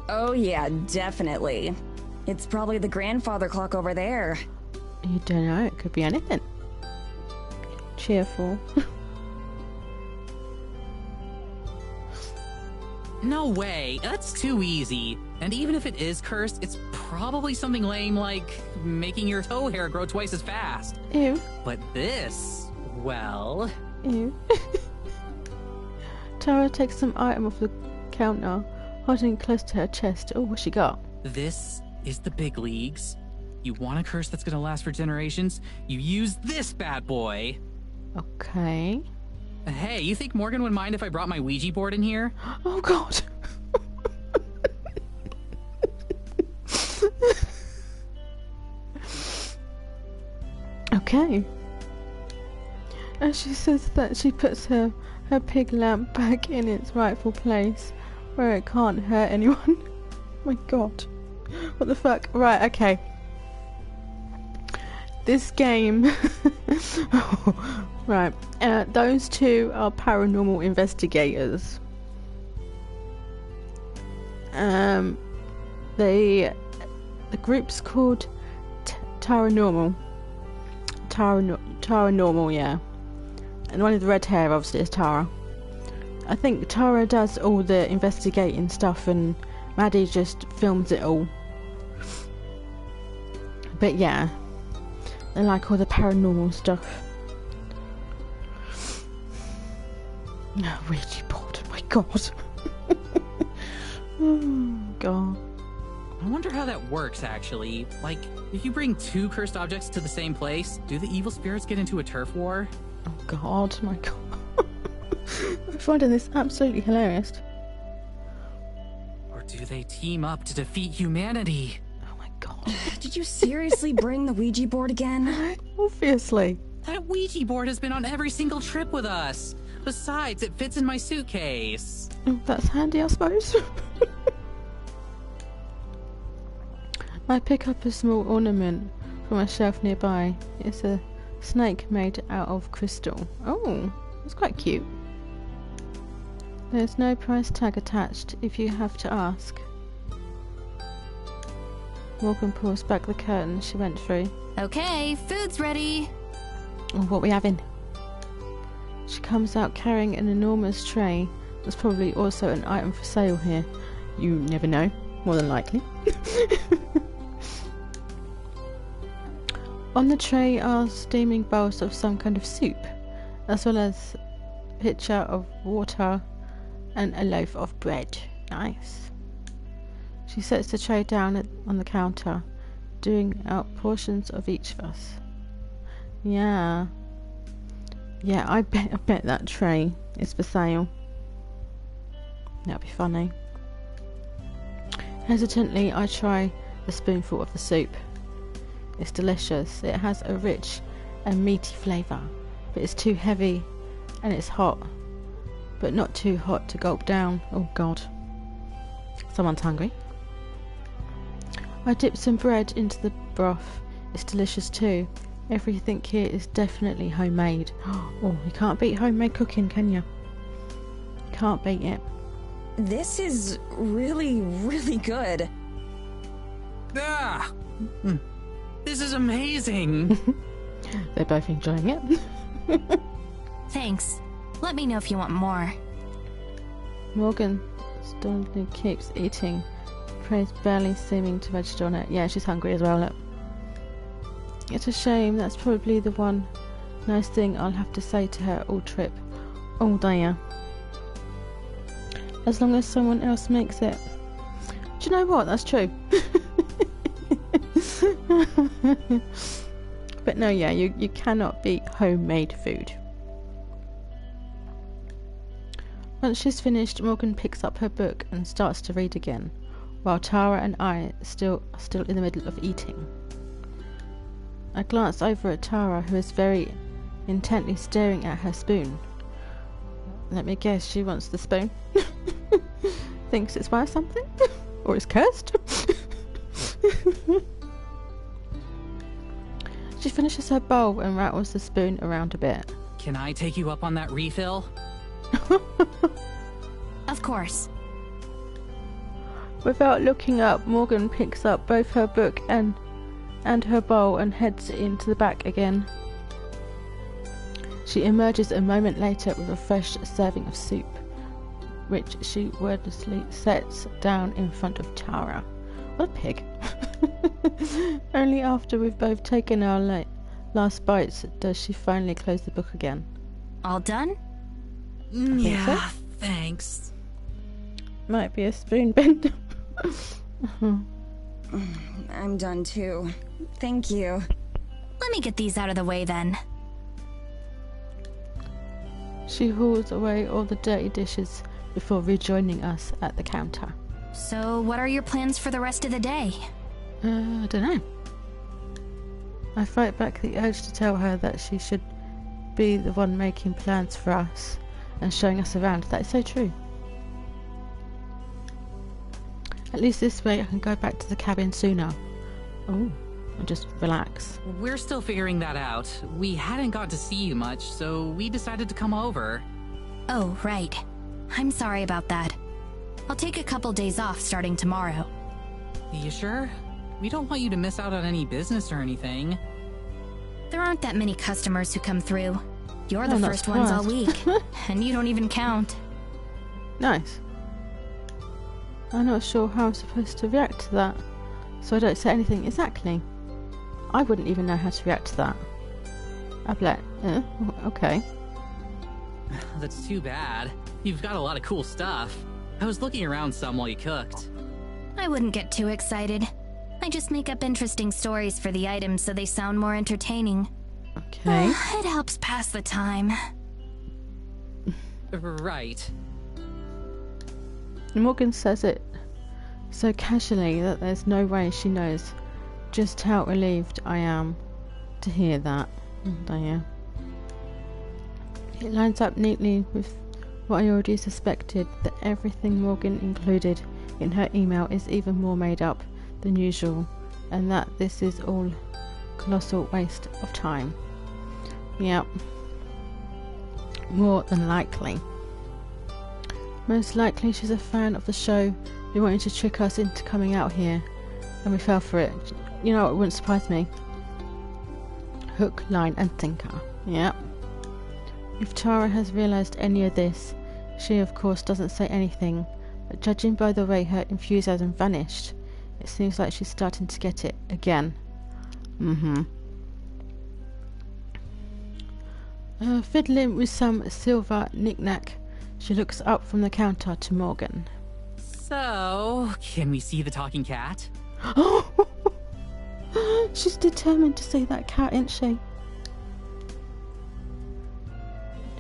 Oh yeah, definitely. It's probably the grandfather clock over there. You don't know, it could be anything. Cheerful. No way, that's too easy. And even if it is cursed, it's probably something lame like making your toe hair grow twice as fast. Ew. But this, well... Ew. Tara takes some item off the counter, holding it close to her chest. Oh, what's she got? This is the big leagues. You want a curse that's gonna last for generations? You use this bad boy. Okay. Hey, you think Morgan would mind if I brought my Ouija board in here? Oh god. Okay. As she says that, she puts her pig lamp back in its rightful place, where it can't hurt anyone. My god. What the fuck? Right, okay. This game... Right. Those two are paranormal investigators. The group's called Taranormal. Taranormal, yeah. And the one with the red hair, obviously, is Tara. I think Tara does all the investigating stuff and Maddie just films it all. But yeah, they like all the paranormal stuff. Oh, Ouija board, my god. Oh, god. I wonder how that works, actually. Like, if you bring two cursed objects to the same place, do the evil spirits get into a turf war? Oh god, my god. I'm finding this absolutely hilarious. Or do they team up to defeat humanity? Oh my god. Did you seriously bring the Ouija board again? Obviously. That Ouija board has been on every single trip with us. Besides, it fits in my suitcase. Oh, that's handy, I suppose. I pick up a small ornament from a shelf nearby. It's a snake made out of crystal. Oh, that's quite cute. There's no price tag attached if you have to ask. Morgan pulls back the curtain she went through. Okay, food's ready. Oh, what we having? She comes out carrying an enormous tray There's probably also an item for sale here. You never know, more than likely. On the tray are steaming bowls of some kind of soup, as well as a pitcher of water and a loaf of bread. Nice. She sets the tray down on the counter, doing out portions of each of us. Yeah. Yeah, I bet that tray is for sale. That'd be funny. Hesitantly, I try a spoonful of the soup. It's delicious. It has a rich and meaty flavour, but it's too heavy and it's hot, but not too hot to gulp down. Oh God. Someone's hungry. I dip some bread into the broth. It's delicious too. Everything here is definitely homemade. Oh, you can't beat homemade cooking, can you? Can't beat it. This is really, really good. Ah! This is amazing! They're both enjoying it. Thanks. Let me know if you want more. Morgan stolidly keeps eating, praise barely seeming to register on it. Yeah, she's hungry as well, look. It's a shame. That's probably the one nice thing I'll have to say to her all trip. Oh dear. As long as someone else makes it. Do you know what? That's true. But no, yeah, you cannot beat homemade food. Once she's finished, Morgan picks up her book and starts to read again, while Tara and I are still in the middle of eating. I glance over at Tara, who is very intently staring at her spoon. Let me guess, she wants the spoon. Thinks it's worth something? Or it's cursed? She finishes her bowl and rattles the spoon around a bit. Can I take you up on that refill? Of course. Without looking up, Morgan picks up both her book and her bowl and heads into the back again. She emerges a moment later with a fresh serving of soup, which she wordlessly sets down in front of Tara. What a pig. Only after we've both taken our last bites does she finally close the book again. All done? Yeah, thanks. Might be a spoon bender. I'm done too. Thank you. Let me get these out of the way then. She hauls away all the dirty dishes before rejoining us at the counter. So, what are your plans for the rest of the day? I don't know. I fight back the urge to tell her that she should be the one making plans for us and showing us around. That is so true. At least this way I can go back to the cabin sooner. Oh, and just relax. We're still figuring that out. We hadn't got to see you much, so we decided to come over. Oh, right. I'm sorry about that. I'll take a couple days off starting tomorrow. You sure? We don't want you to miss out on any business or anything. There aren't that many customers who come through. You're the I'm not first ones all surprised. week, and you don't even count. Nice. I'm not sure how I'm supposed to react to that, so I don't say anything exactly. I wouldn't even know how to react to that. I'd be like, okay. That's too bad. You've got a lot of cool stuff. I was looking around some while you cooked. I wouldn't get too excited. I just make up interesting stories for the items so they sound more entertaining. Okay. It helps pass the time. Right. Morgan says it so casually that there's no way she knows just how relieved I am to hear that. It lines up neatly with what I already suspected, that everything Morgan included in her email is even more made up than usual, and that this is all colossal waste of time. Yep. More than likely. Most likely she's a fan of the show who wanted to trick us into coming out here, and we fell for it. You know, it wouldn't surprise me. Hook, line and sinker. Yep. If Tara has realised any of this, She, of course, doesn't say anything, but judging by the way her enthusiasm vanished, it seems like she's starting to get it again. Fiddling with some silver knick-knack, she looks up from the counter to Morgan. So, can we see the talking cat? Oh! She's determined to see that cat, isn't she?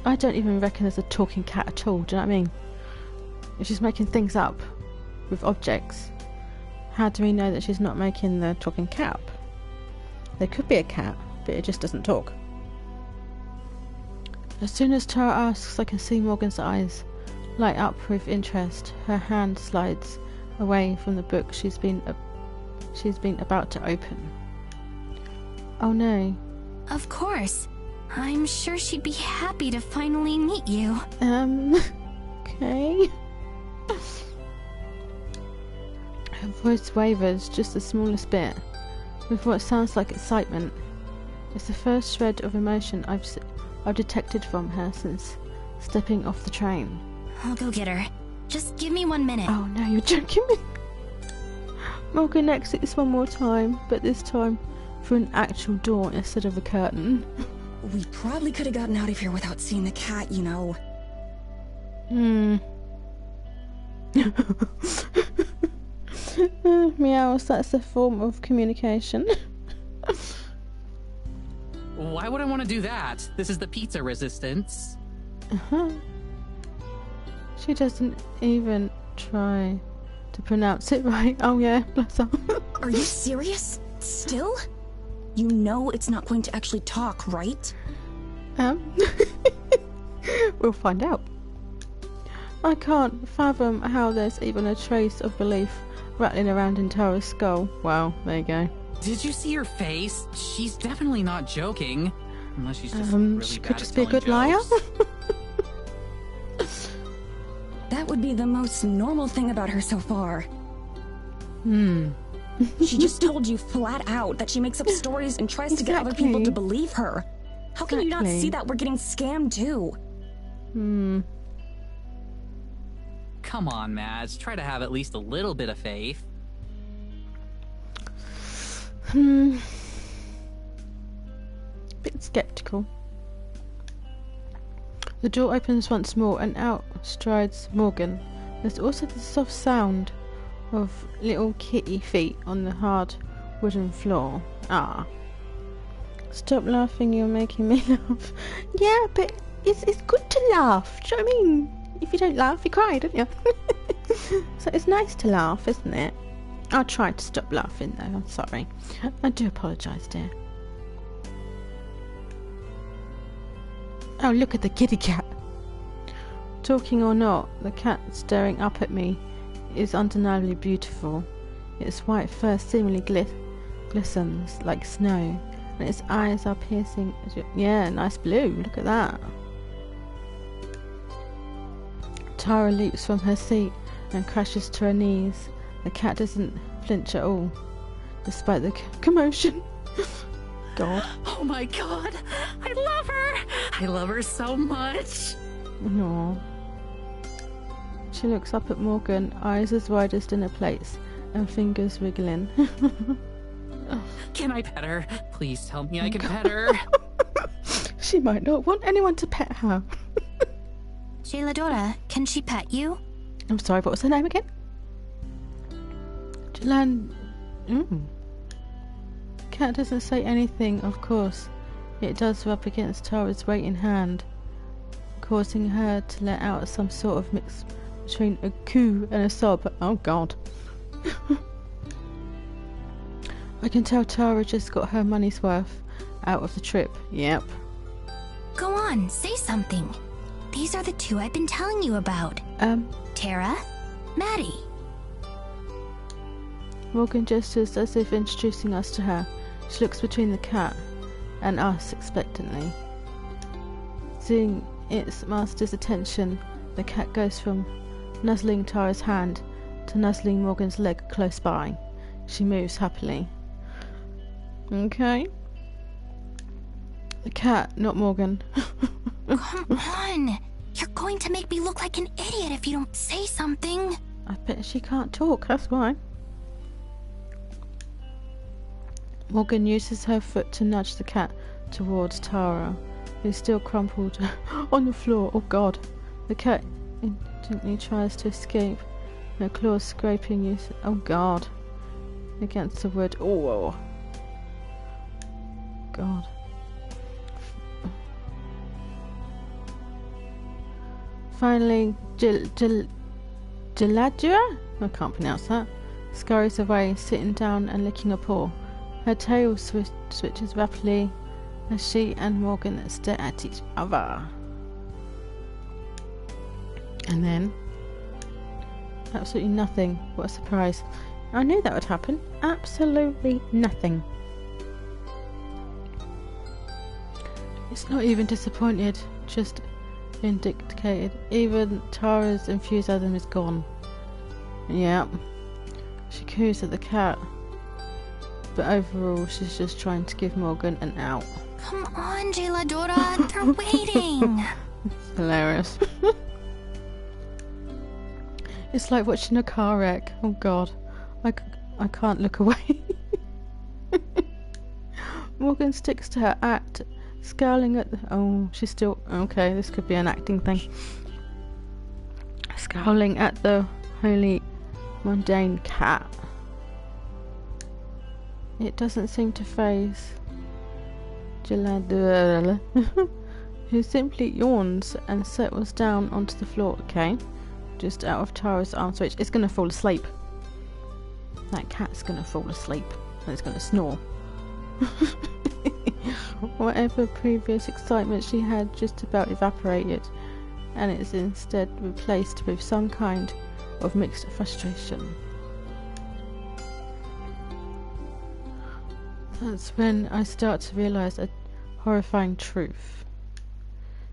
I don't even reckon there's a talking cat at all, do you know what I mean? If she's making things up with objects, how do we know that she's not making the talking cat up? There could be a cat, but it just doesn't talk. As soon as Tara asks, I can see Morgan's eyes light up with interest. Her hand slides away from the book she's been about to open. Oh no. Of course. I'm sure she'd be happy to finally meet you. Okay. Her voice wavers just the smallest bit, with what sounds like excitement. It's the first shred of emotion I've detected from her since stepping off the train. I'll go get her. Just give me 1 minute. Oh no, you're joking me. Morgan exits one more time, but this time through an actual door instead of a curtain. We probably could have gotten out of here without seeing the cat, you know. Meows, that's a form of communication. Why would I want to do that? This is the pizza resistance. She doesn't even try to pronounce it right. Oh yeah, bless her. Are you serious? Still? You know it's not going to actually talk, right? We'll find out. I can't fathom how there's even a trace of belief rattling around in Tara's skull. Wow, there you go. Did you see her face? She's definitely not joking. Unless she's just really she bad could at just be a telling good liar. jokes. That would be the most normal thing about her so far. She just told you flat out that she makes up stories and tries to get other people to believe her. How can you not see that we're getting scammed too? Come on, Mads. Try to have at least a little bit of faith. Bit skeptical. The door opens once more and out strides Morgan. There's also the soft sound of little kitty feet on the hard wooden floor. Ah. Stop laughing, you're making me laugh. Yeah, but it's good to laugh. Do you know what I mean? If you don't laugh, you cry, don't you? So it's nice to laugh, isn't it? I tried to stop laughing though, I'm sorry. I do apologise, dear. Oh, look at the kitty cat. Talking or not, the cat staring up at me is undeniably beautiful. Its white fur seemingly glistens like snow, and its eyes are piercing. Yeah, nice blue, look at that. Tara leaps from her seat and crashes to her knees. The cat doesn't flinch at all, despite the commotion. God. Oh my god! I love her! I love her so much! No. She looks up at Morgan, eyes as wide as dinner plates, and fingers wiggling. Can I pet her? Please tell me I can pet her. She might not want anyone to pet her. Jeladora, can she pet you? I'm sorry, what was her name again? Jelan... Cat doesn't say anything, of course. It does rub against Tara's waiting hand, causing her to let out some sort of mix between a coo and a sob. Oh god. I can tell Tara just got her money's worth out of the trip. Yep. Go on, say something. These are the two I've been telling you about. Tara, Maddie. Morgan gestures as if introducing us to her. She looks between the cat and us expectantly. Seeing its master's attention, the cat goes from nuzzling Tara's hand to nuzzling Morgan's leg close by. She moves happily. Okay. The cat, not Morgan. Come on. You're going to make me look like an idiot if you don't say something. I bet she can't talk, that's why. Morgan uses her foot to nudge the cat towards Tara, who's still crumpled on the floor. Oh god. The cat instantly tries to escape, her claws scraping oh god, against the wood. Oh god. Finally, Galadriel? I can't pronounce that. Scurries away, sitting down and licking a paw. Her tail switches rapidly as she and Morgan stare at each other. And then, absolutely nothing. What a surprise. I knew that would happen. Absolutely nothing. It's not even disappointed, just vindicated. Even Tara's enthusiasm is gone. Yeah. She coos at the cat. But overall, she's just trying to give Morgan an out. Come on, Jayladora, they're waiting. It's hilarious. It's like watching a car wreck. Oh god. I can't look away. Morgan sticks to her act, scowling at the... Oh, she's still... Okay, this could be an acting thing. Scowling at the wholly mundane cat. It doesn't seem to faze Galadriel, who simply yawns and settles down onto the floor. Okay, just out of Tara's arm's reach. It's gonna fall asleep. That cat's gonna fall asleep and it's gonna snore. Whatever previous excitement she had just about evaporated, and it's instead replaced with some kind of mixed frustration. That's when I start to realise a horrifying truth.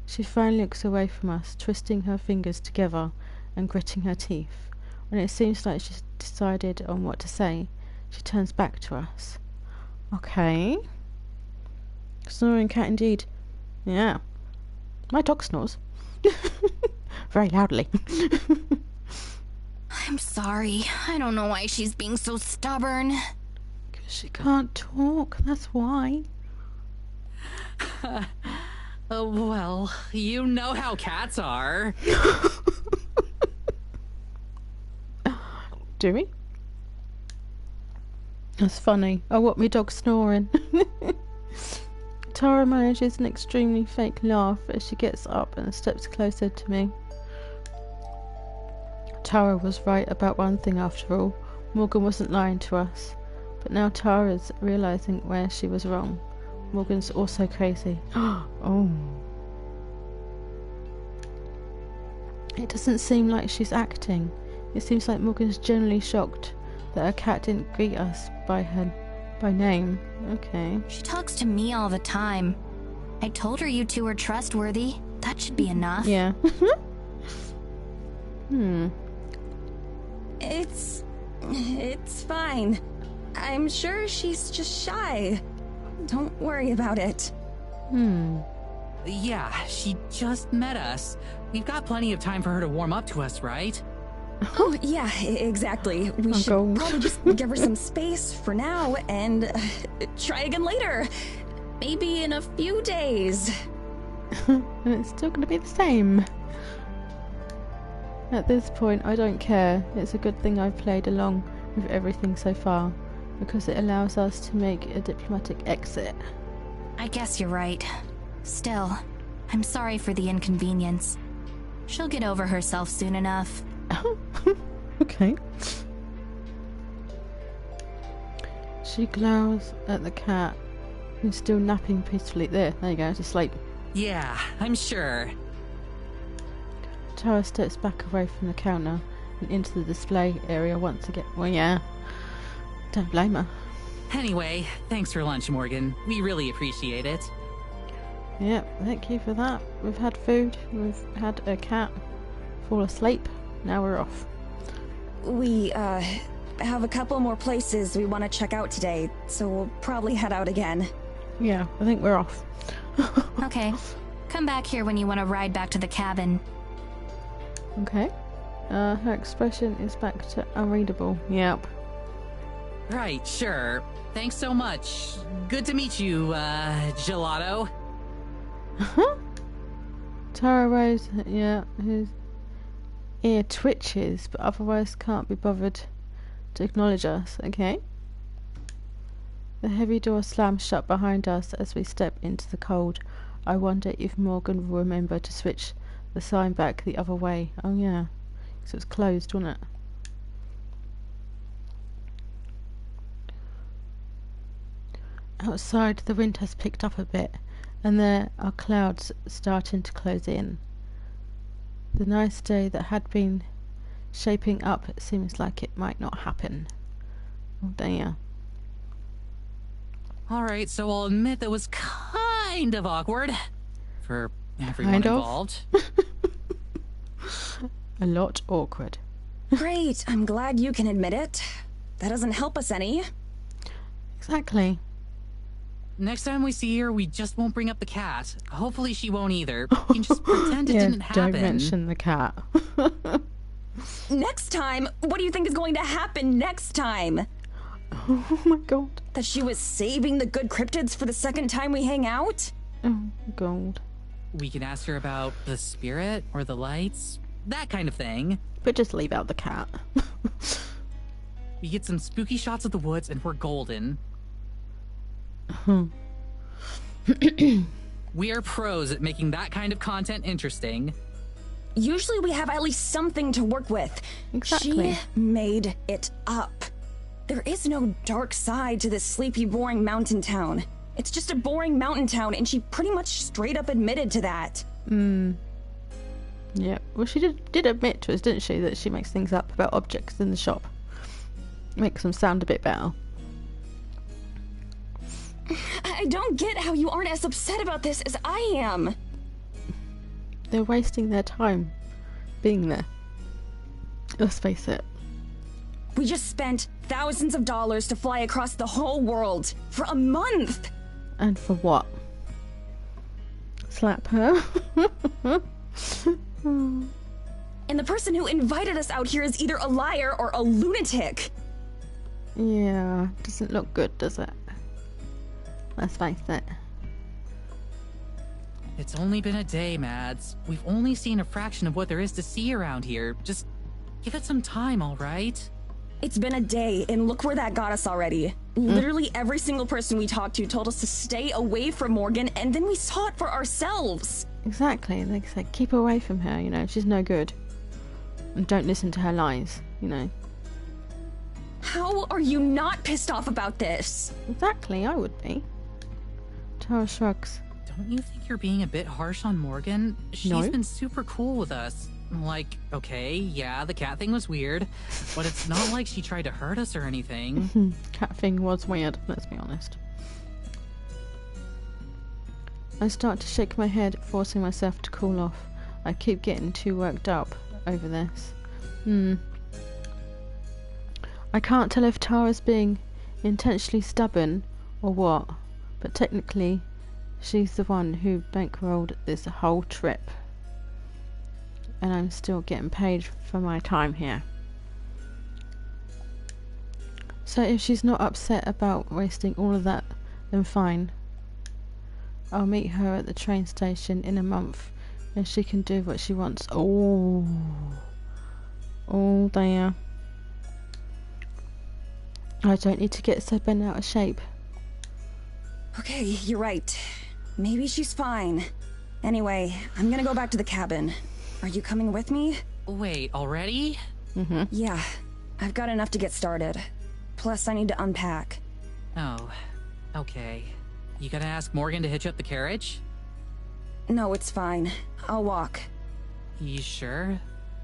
She finally looks away from us, twisting her fingers together and gritting her teeth. When it seems like she's decided on what to say, she turns back to us. Okay. Snoring cat indeed. Yeah. My dog snores. Very loudly. I'm sorry. I don't know why she's being so stubborn. She can't talk, that's why. Well, you know how cats are. Do we? That's funny. I want me dog snoring. Tara manages an extremely fake laugh as she gets up and steps closer to me. Tara was right about one thing after all. Morgan wasn't lying to us. But now Tara's realising where she was wrong. Morgan's also crazy. Oh. It doesn't seem like she's acting. It seems like Morgan's genuinely shocked that her cat didn't greet us by name. Okay. She talks to me all the time. I told her you two are trustworthy. That should be enough. Yeah. It's fine. I'm sure she's just shy. Don't worry about it. Yeah, she just met us. We've got plenty of time for her to warm up to us, right? Oh, yeah, exactly. We should probably just give her some space for now and try again later. Maybe in a few days. And it's still going to be the same. At this point, I don't care. It's a good thing I've played along with everything so far, because it allows us to make a diplomatic exit. I guess you're right. Still, I'm sorry for the inconvenience. She'll get over herself soon enough. Okay. She glowers at the cat, who's still napping peacefully. There you go, it's asleep. Yeah, I'm sure. Tara steps back away from the counter and into the display area once again. Well, yeah. Don't blame her. Anyway, thanks for lunch, Morgan. We really appreciate it. Yep, thank you for that. We've had food, we've had a cat fall asleep, now we're off. We, have a couple more places we want to check out today, so we'll probably head out again. Yeah, I think we're off. Okay. Come back here when you want to ride back to the cabin. Okay. Her expression is back to unreadable. Yep. Right, sure. Thanks so much. Good to meet you, Gelato. Tara Rose, yeah, his ear twitches, but otherwise can't be bothered to acknowledge us. Okay. The heavy door slams shut behind us as we step into the cold. I wonder if Morgan will remember to switch the sign back the other way. Oh yeah, so it's closed, wasn't it? Outside, the wind has picked up a bit, and there are clouds starting to close in. The nice day that had been shaping up seems like it might not happen. Oh dear. Alright, so I'll admit that was kind of awkward. For everyone involved. A lot awkward. Great, I'm glad you can admit it. That doesn't help us any. Exactly. Next time we see her, we just won't bring up the cat. Hopefully she won't either. We can just pretend it didn't happen. Don't mention the cat. Next time? What do you think is going to happen next time? Oh my god. That she was saving the good cryptids for the second time we hang out? Oh god. We can ask her about the spirit or the lights, that kind of thing. But just leave out the cat. We get some spooky shots of the woods and we're golden. We are pros at making that kind of content interesting. Usually we have at least something to work with. Exactly. She made it up. There is no dark side to this sleepy, boring mountain town. It's just a boring mountain town, and she pretty much straight up admitted to that. Yeah, well she did admit to us, didn't she, that she makes things up about objects in the shop. Makes them sound a bit better. I don't get how you aren't as upset about this as I am. They're wasting their time being there. Let's face it. We just spent thousands of dollars to fly across the whole world for a month. And for what? Slap her? And the person who invited us out here is either a liar or a lunatic. Yeah, doesn't look good, does it? Let's face it. It's only been a day, Mads. We've only seen a fraction of what there is to see around here. Just give it some time, alright? It's been a day, and look where that got us already. Literally every single person we talked to told us to stay away from Morgan, and then we saw it for ourselves. Exactly, like I said, keep away from her, you know, she's no good. And don't listen to her lies, you know. How are you not pissed off about this? Exactly, I would be. Tara shrugs. Don't you think you're being a bit harsh on Morgan? She's been super cool with us. Like, okay, yeah, the cat thing was weird, but it's not like she tried to hurt us or anything. Cat thing was weird, let's be honest. I start to shake my head, forcing myself to cool off. I keep getting too worked up over this. I can't tell if Tara's being intentionally stubborn or what, but technically she's the one who bankrolled this whole trip. And I'm still getting paid for my time here. So if she's not upset about wasting all of that, then fine. I'll meet her at the train station in a month and she can do what she wants. Oh dear. I don't need to get so bent out of shape. Okay, you're right. Maybe she's fine. Anyway, I'm gonna go back to the cabin. Are you coming with me? Wait, already? Yeah, I've got enough to get started. Plus, I need to unpack. Oh, okay. You gotta ask Morgan to hitch up the carriage? No, it's fine. I'll walk. You sure?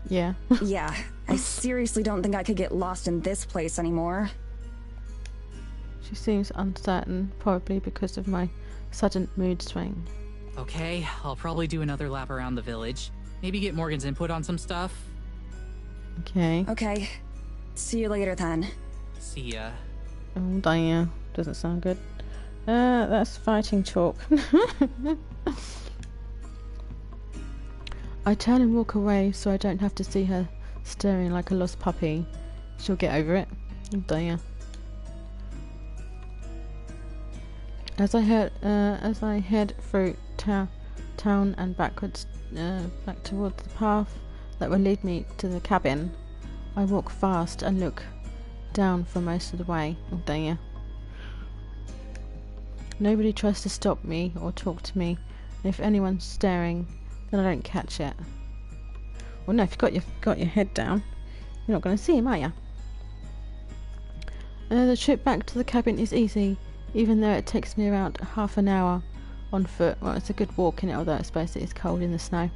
Yeah. Yeah, I seriously don't think I could get lost in this place anymore. She seems uncertain, probably because of my sudden mood swing. Okay, I'll probably do another lap around the village. Maybe get Morgan's input on some stuff. Okay. Okay. See you later then. See ya. Oh dear. Doesn't sound good. That's fighting chalk. I turn and walk away so I don't have to see her staring like a lost puppy. She'll get over it. Oh dear. As I head through town and backwards, back towards the path that will lead me to the cabin, I walk fast and look down for most of the way. Oh dear. Nobody tries to stop me or talk to me, and if anyone's staring, then I don't catch it. Well, no, if you've got your head down, you're not going to see him, are you? The trip back to the cabin is easy, even though it takes me around half an hour on foot. Well, it's a good walk in it, although I suppose it is cold in the snow.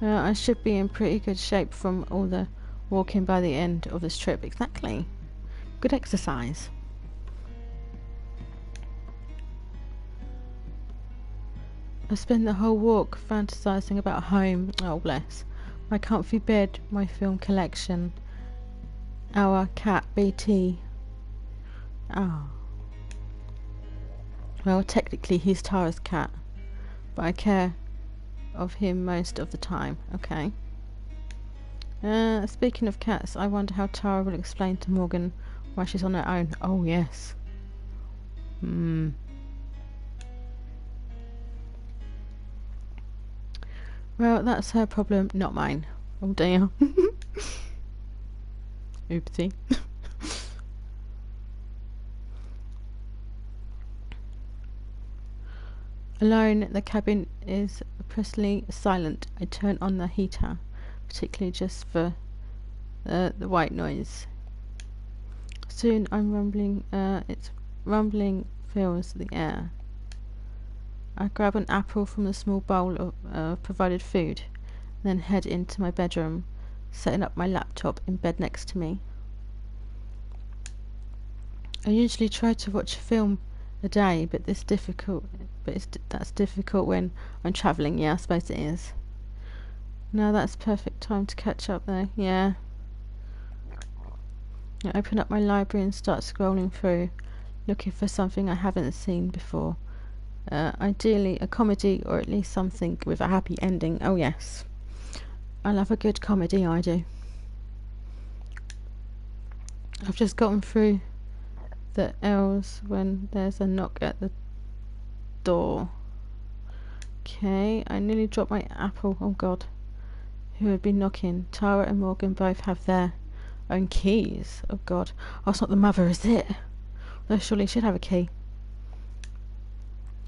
I should be in pretty good shape from all the walking by the end of this trip. Exactly. Good exercise. I spend the whole walk fantasizing about home. Oh, bless. My comfy bed, my film collection, our cat BT. Ah. Well, technically he's Tara's cat, but I care of him most of the time. Okay. Speaking of cats, I wonder how Tara will explain to Morgan why she's on her own. Oh, yes. Well, that's her problem, not mine. Oh dear. Oopsie. Alone, the cabin is oppressively silent. I turn on the heater, particularly just for the white noise. Soon I'm rumbling, its rumbling fills the air. I grab an apple from the small bowl of provided food, then head into my bedroom, setting up my laptop in bed next to me. I usually try to watch a film a day, but that's difficult when I'm travelling. Yeah, I suppose it is. Now that's perfect time to catch up though. Yeah. I open up my library and start scrolling through, looking for something I haven't seen before. Ideally a comedy, or at least something with a happy ending. Oh yes, I love a good comedy, I do. I've just gotten through the L's when there's a knock at the door. Okay, I nearly dropped my apple. Oh god, who would be knocking? Tara and Morgan both have their own keys. Oh god, oh, it's not the mother, is it? Though surely should have a key.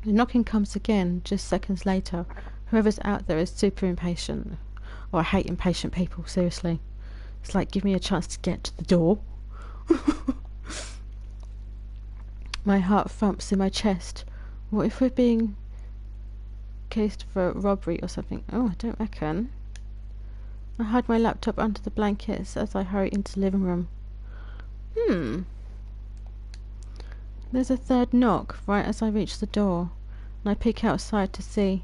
The knocking comes again just seconds later. Whoever's out there is super impatient. Oh, I hate impatient people, seriously. It's like, give me a chance to get to the door. My heart thumps in my chest. What if we're being cased for a robbery or something? Oh, I don't reckon. I hide my laptop under the blankets as I hurry into the living room. There's a third knock right as I reach the door, and I peek outside to see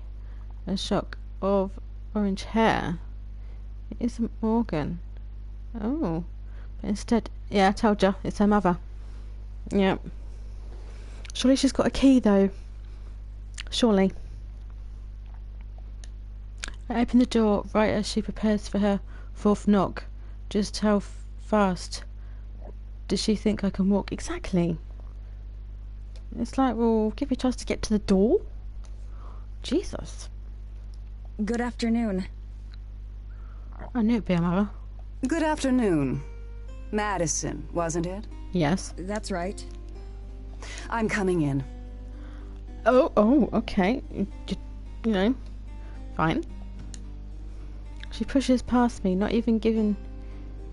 a shock of orange hair. It isn't Morgan. Oh, but instead, yeah, I told you, it's her mother. Yep. Surely she's got a key though. Surely. I open the door right as she prepares for her fourth knock. Just how fast does she think I can walk? Exactly. It's like, well, give you a chance to get to the door. Jesus. Good afternoon. I knew it'd be a mother. Good afternoon. Madison, wasn't it? Yes. That's right. I'm coming in. Oh, okay. You know, fine. She pushes past me, not even giving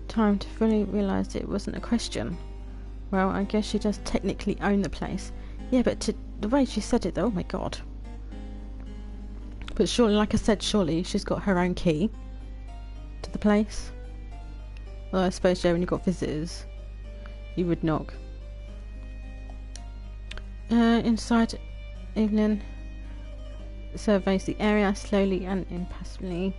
time to fully realise it wasn't a question. Well, I guess she does technically own the place. Yeah, but the way she said it though, oh my god. But surely, like I said, surely she's got her own key to the place. Well, I suppose, yeah, when you've got visitors, you would knock. Inside, Evelyn surveys the area slowly and impassively,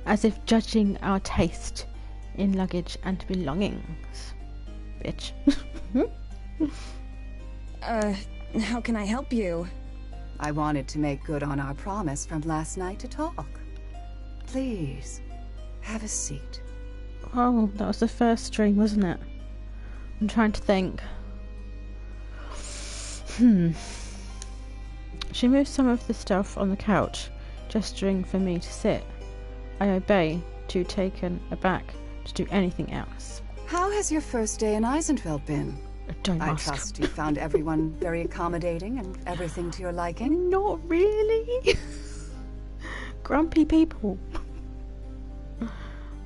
as if judging our taste in luggage and belongings. Bitch. How can I help you? I wanted to make good on our promise from last night to talk. Please, have a seat. Oh, that was the first stream, wasn't it? I'm trying to think. She moves some of the stuff on the couch, gesturing for me to sit. I obey, too taken aback to do anything else. How has your first day in Eisenfeld been? Don't I ask. trust you found everyone very accommodating and everything to your liking? Not really. Grumpy people.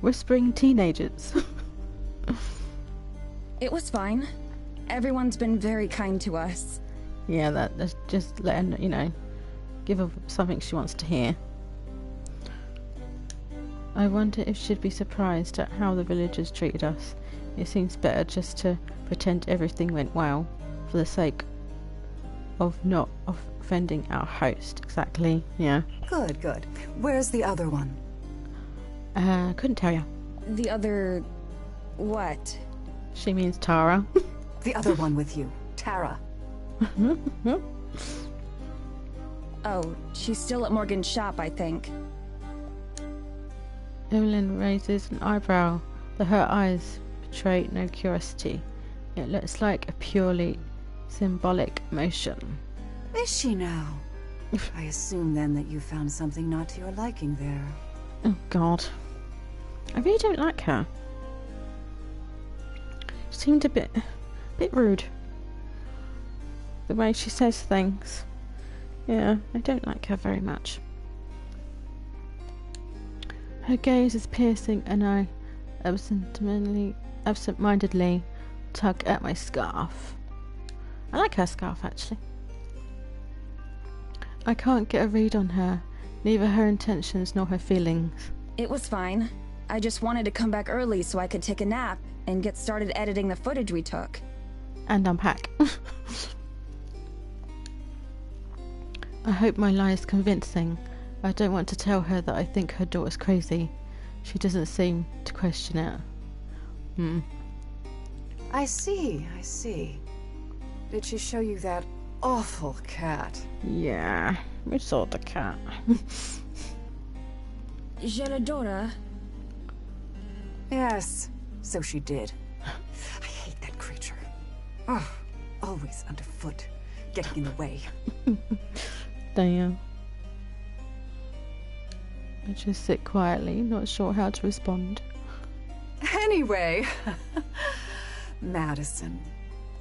Whispering teenagers. It was fine. Everyone's been very kind to us. Yeah, that's just letting, give her something she wants to hear. I wonder if she'd be surprised at how the villagers treated us. It seems better just to pretend everything went well, for the sake of not offending our host. Exactly, yeah. Good, good. Where's the other one? Couldn't tell you. The other... what? She means Tara. The other one with you, Tara. Oh, she's still at Morgan's shop, I think. Evelyn raises an eyebrow, though her eyes betray no curiosity. It looks like a purely symbolic motion. Is she now? I assume then that you found something not to your liking there. Oh God. I really don't like her. She seemed a bit rude. The way she says things. Yeah, I don't like her very much. Her gaze is piercing and I absent-mindedly tug at my scarf. I like her scarf, actually. I can't get a read on her, neither her intentions nor her feelings. It was fine. I just wanted to come back early so I could take a nap and get started editing the footage we took. And unpack. I hope my lie is convincing. I don't want to tell her that I think her daughter's crazy. She doesn't seem to question it. I see. Did she show you that awful cat? Yeah, we saw the cat. Geladora? Yes, so she did. I hate that creature. Oh, always underfoot, getting in the way. Damn. I just sit quietly, not sure how to respond. Anyway, Madison,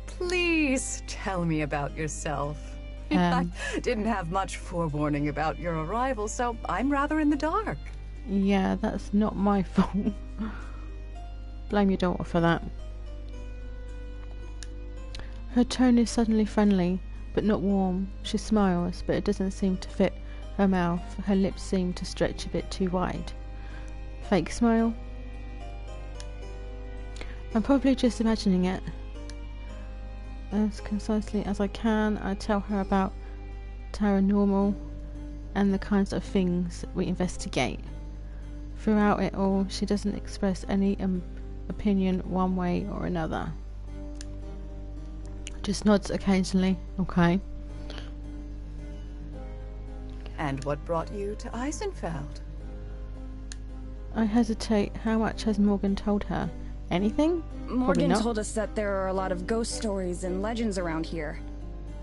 please tell me about yourself. I didn't have much forewarning about your arrival, so I'm rather in the dark. Yeah, that's not my fault. Blame your daughter for that. Her tone is suddenly friendly, but not warm. She smiles, but it doesn't seem to fit her mouth. Her lips seem to stretch a bit too wide. Fake smile? I'm probably just imagining it. As concisely as I can, I tell her about paranormal and the kinds of things we investigate. Throughout it all, she doesn't express any opinion one way or another. Just nods occasionally. Okay. And what brought you to Eisenfeld? I hesitate. How much has Morgan told her? Anything? Morgan told us that there are a lot of ghost stories and legends around here.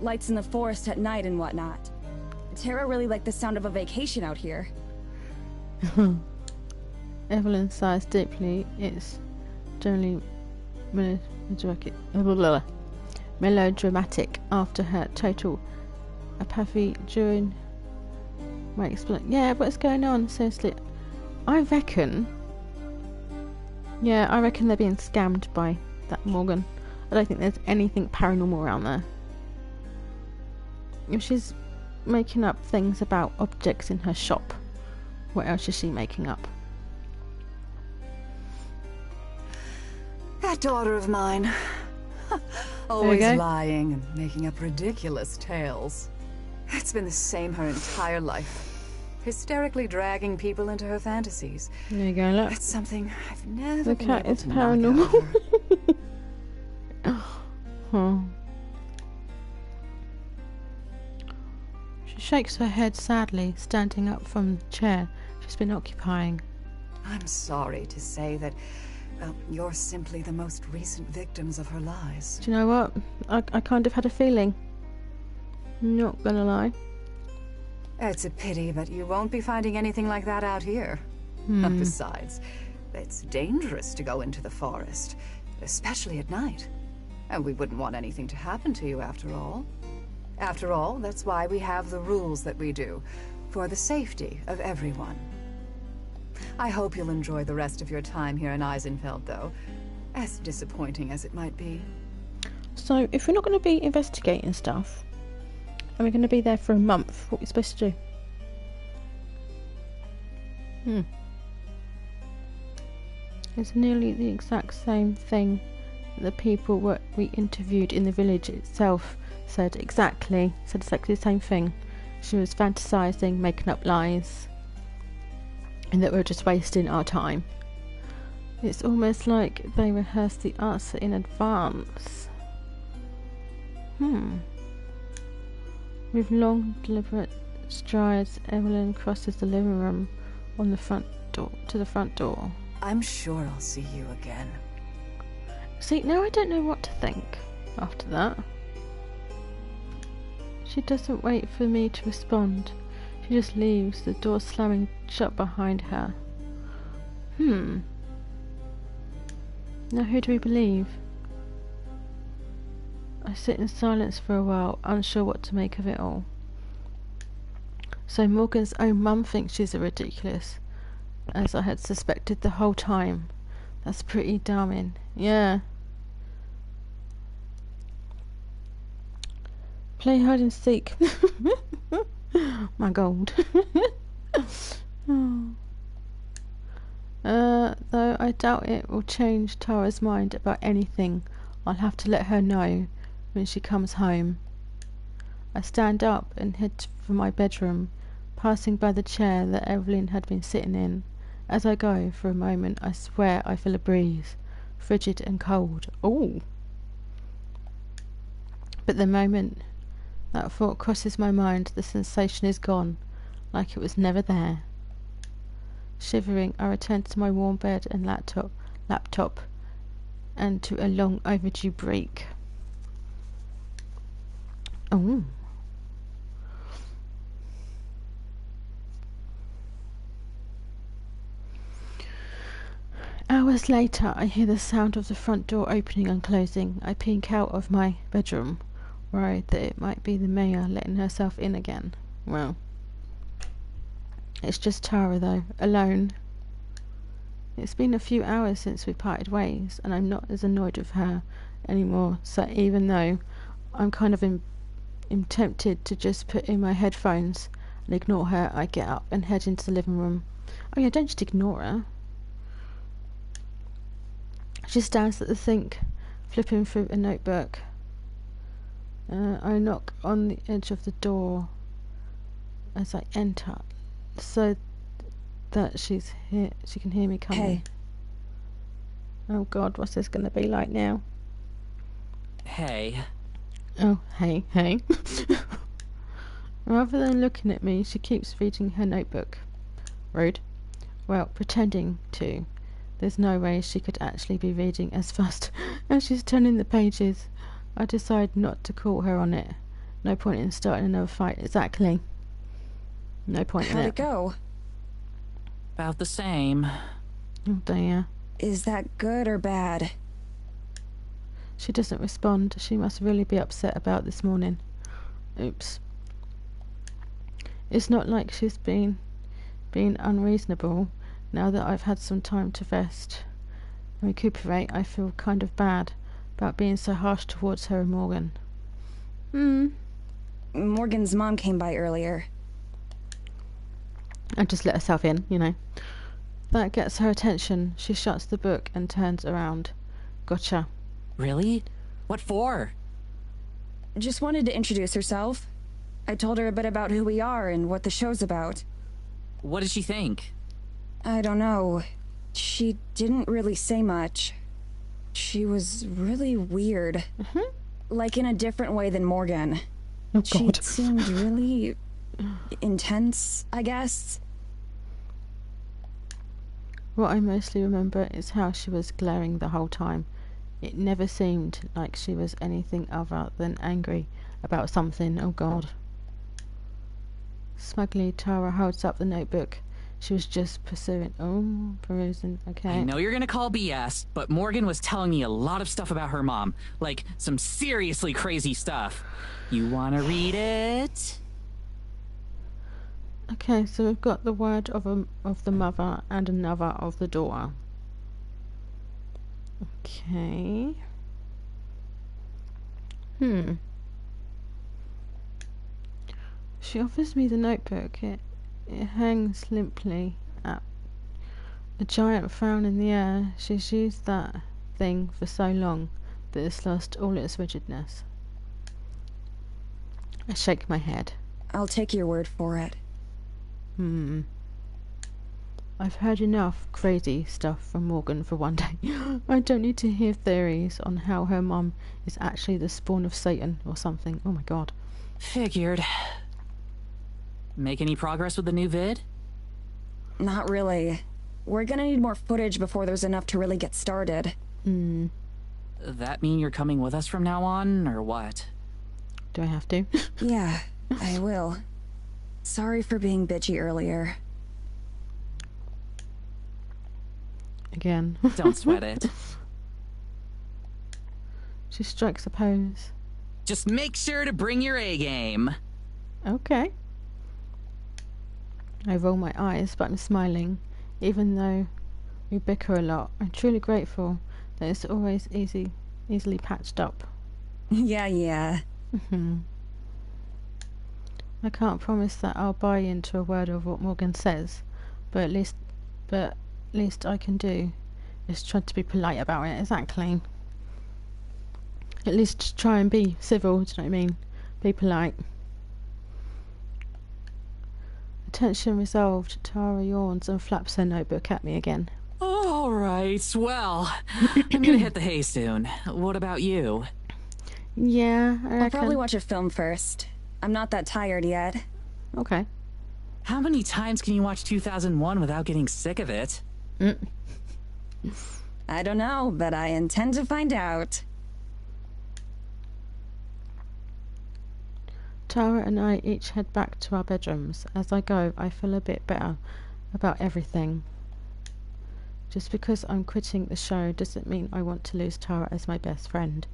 Lights in the forest at night and whatnot. Tara really liked the sound of a vacation out here. Evelyn sighs deeply. It's generally melodramatic after her total apathy during my explanation. Yeah, what's going on? Seriously, I reckon they're being scammed by that Morgan. I don't think there's anything paranormal around there. If she's making up things about objects in her shop, what else is she making up? That daughter of mine. Always lying and making up ridiculous tales. It's been the same her entire life. Hysterically dragging people into her fantasies. There you go, look. That's something I've never been cat able is to paranormal. Huh. She shakes her head sadly, standing up from the chair. she's been occupying. I'm sorry to say that, well, you're simply the most recent victims of her lies. Do you know what? I kind of had a feeling. Not gonna lie. It's a pity, but you won't be finding anything like that out here. Besides, it's dangerous to go into the forest, especially at night. And we wouldn't want anything to happen to you after all. After all, that's why we have the rules that we do, for the safety of everyone. I hope you'll enjoy the rest of your time here in Eisenfeld, though, as disappointing as it might be. So, if we're not going to be investigating stuff, and we're going to be there for a month, what are we supposed to do? It's nearly the exact same thing that the people we interviewed in the village itself said exactly the same thing. She was fantasizing, making up lies, and that we're just wasting our time. It's almost like they rehearsed the answer in advance. With long, deliberate strides, Evelyn crosses the living room on the front door. I'm sure I'll see you again. See, now I don't know what to think after that. She doesn't wait for me to respond. She just leaves, the door slamming shut behind her. Now who do we believe? I sit in silence for a while, unsure what to make of it all. So Morgan's own mum thinks she's ridiculous, as I had suspected the whole time. That's pretty damning. Yeah. Play hide and seek. My gold. Though I doubt it will change Tara's mind about anything. I'll have to let her know when she comes home. I stand up and head for my bedroom, passing by the chair that Evelyn had been sitting in. As I go, for a moment, I swear I feel a breeze, frigid and cold. Ooh! But the moment that thought crosses my mind, the sensation is gone, like it was never there. Shivering, I return to my warm bed and laptop, and to a long overdue break. Oh. Hours later, I hear the sound of the front door opening and closing. I peek out of my bedroom, worried that it might be the mayor letting herself in again. Well, it's just Tara, though, alone. It's been a few hours since we parted ways, and I'm not as annoyed with her anymore, so even though I'm kind of tempted to just put in my headphones and ignore her, I get up and head into the living room. Oh yeah, don't just ignore her. She stands at the sink, flipping through a notebook. I knock on the edge of the door as I enter, so that she can hear me coming. Hey. Oh God, what's this going to be like now? Hey. Oh, hey. Rather than looking at me, she keeps reading her notebook. Rude. Well, pretending to. There's no way she could actually be reading as fast as she's turning the pages. I decide not to call her on it. No point in starting another fight. Exactly. No point in it. How'd it go? About the same. Oh dear. Is that good or bad? She doesn't respond. She must really be upset about this morning. Oops. It's not like she's being unreasonable. Now that I've had some time to rest and recuperate, I feel kind of bad about being so harsh towards her and Morgan. Morgan's mom came by earlier. And just let herself in, you know. That gets her attention. She shuts the book and turns around. Gotcha. Really? What for? Just wanted to introduce herself. I told her a bit about who we are and what the show's about. What did she think? I don't know. She didn't really say much. She was really weird. Like in a different way than Morgan. Oh God. She seemed really intense, I guess. What I mostly remember is how she was glaring the whole time. It never seemed like she was anything other than angry about something. Oh God. Smugly, Tara holds up the notebook. She was just perusing. Okay. I know you're gonna call BS, but Morgan was telling me a lot of stuff about her mom. Like, some seriously crazy stuff. You wanna read it? Okay, so we've got the word of the mother and another of the daughter. Okay. She offers me the notebook. It hangs limply up. A giant frown in the air. She's used that thing for so long that it's lost all its rigidness. I shake my head. I'll take your word for it. I've heard enough crazy stuff from Morgan for one day. I don't need to hear theories on how her mum is actually the spawn of Satan or something. Oh my God. Figured. Make any progress with the new vid? Not really. We're gonna need more footage before there's enough to really get started. That mean you're coming with us from now on, or what? Do I have to? Yeah, I will. Sorry for being bitchy earlier. Again. Don't sweat it. She strikes a pose. Just make sure to bring your A game. Okay. I roll my eyes, but I'm smiling. Even though we bicker a lot, I'm truly grateful that it's always easily patched up. Yeah. I can't promise that I'll buy into a word of what Morgan says, but at least I can do is try to be polite about it. Exactly. At least try and be civil, do you know what I mean? Be polite. Tension resolved, Tara yawns and flaps her notebook at me again. All right, well, I'm gonna hit the hay soon. What about you? Yeah, I reckon. I'll probably watch a film first. I'm not that tired yet. Okay. How many times can you watch 2001 without getting sick of it? I don't know, but I intend to find out. Tara and I each head back to our bedrooms. As I go, I feel a bit better about everything. Just because I'm quitting the show doesn't mean I want to lose Tara as my best friend.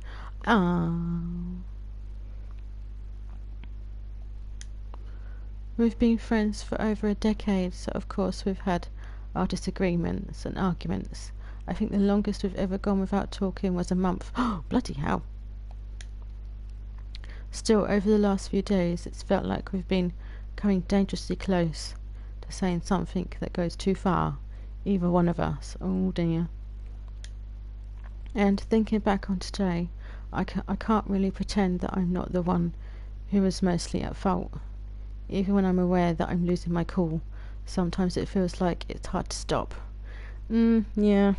We've been friends for over a decade, so of course we've had our disagreements and arguments. I think the longest we've ever gone without talking was a month. Oh, bloody hell. Still, over the last few days, it's felt like we've been coming dangerously close to saying something that goes too far. Either one of us. Oh dear. And thinking back on today, I can't really pretend that I'm not the one who was mostly at fault. Even when I'm aware that I'm losing my cool, sometimes it feels like it's hard to stop. Yeah.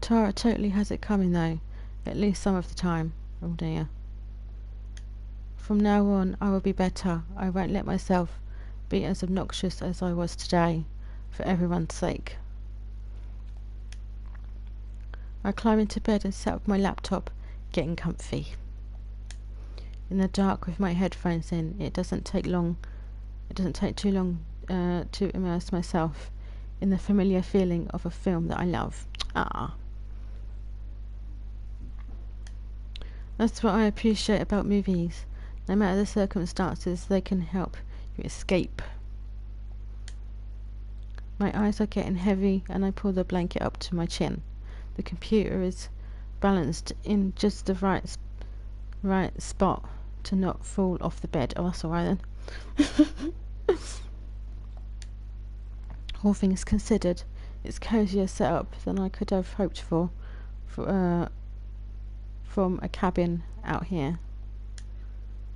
Tara totally has it coming though. At least some of the time. Oh dear. From now on, I will be better. I won't let myself be as obnoxious as I was today, for everyone's sake. I climb into bed and set up my laptop, getting comfy. In the dark with my headphones in, it doesn't take too long to immerse myself in the familiar feeling of a film that I love. That's what I appreciate about movies. No matter the circumstances, they can help you escape. My eyes are getting heavy and I pull the blanket up to my chin. The computer is balanced in just the right spot to not fall off the bed. Oh, that's alright then. All things considered, it's cozier set up than I could have hoped for from a cabin out here.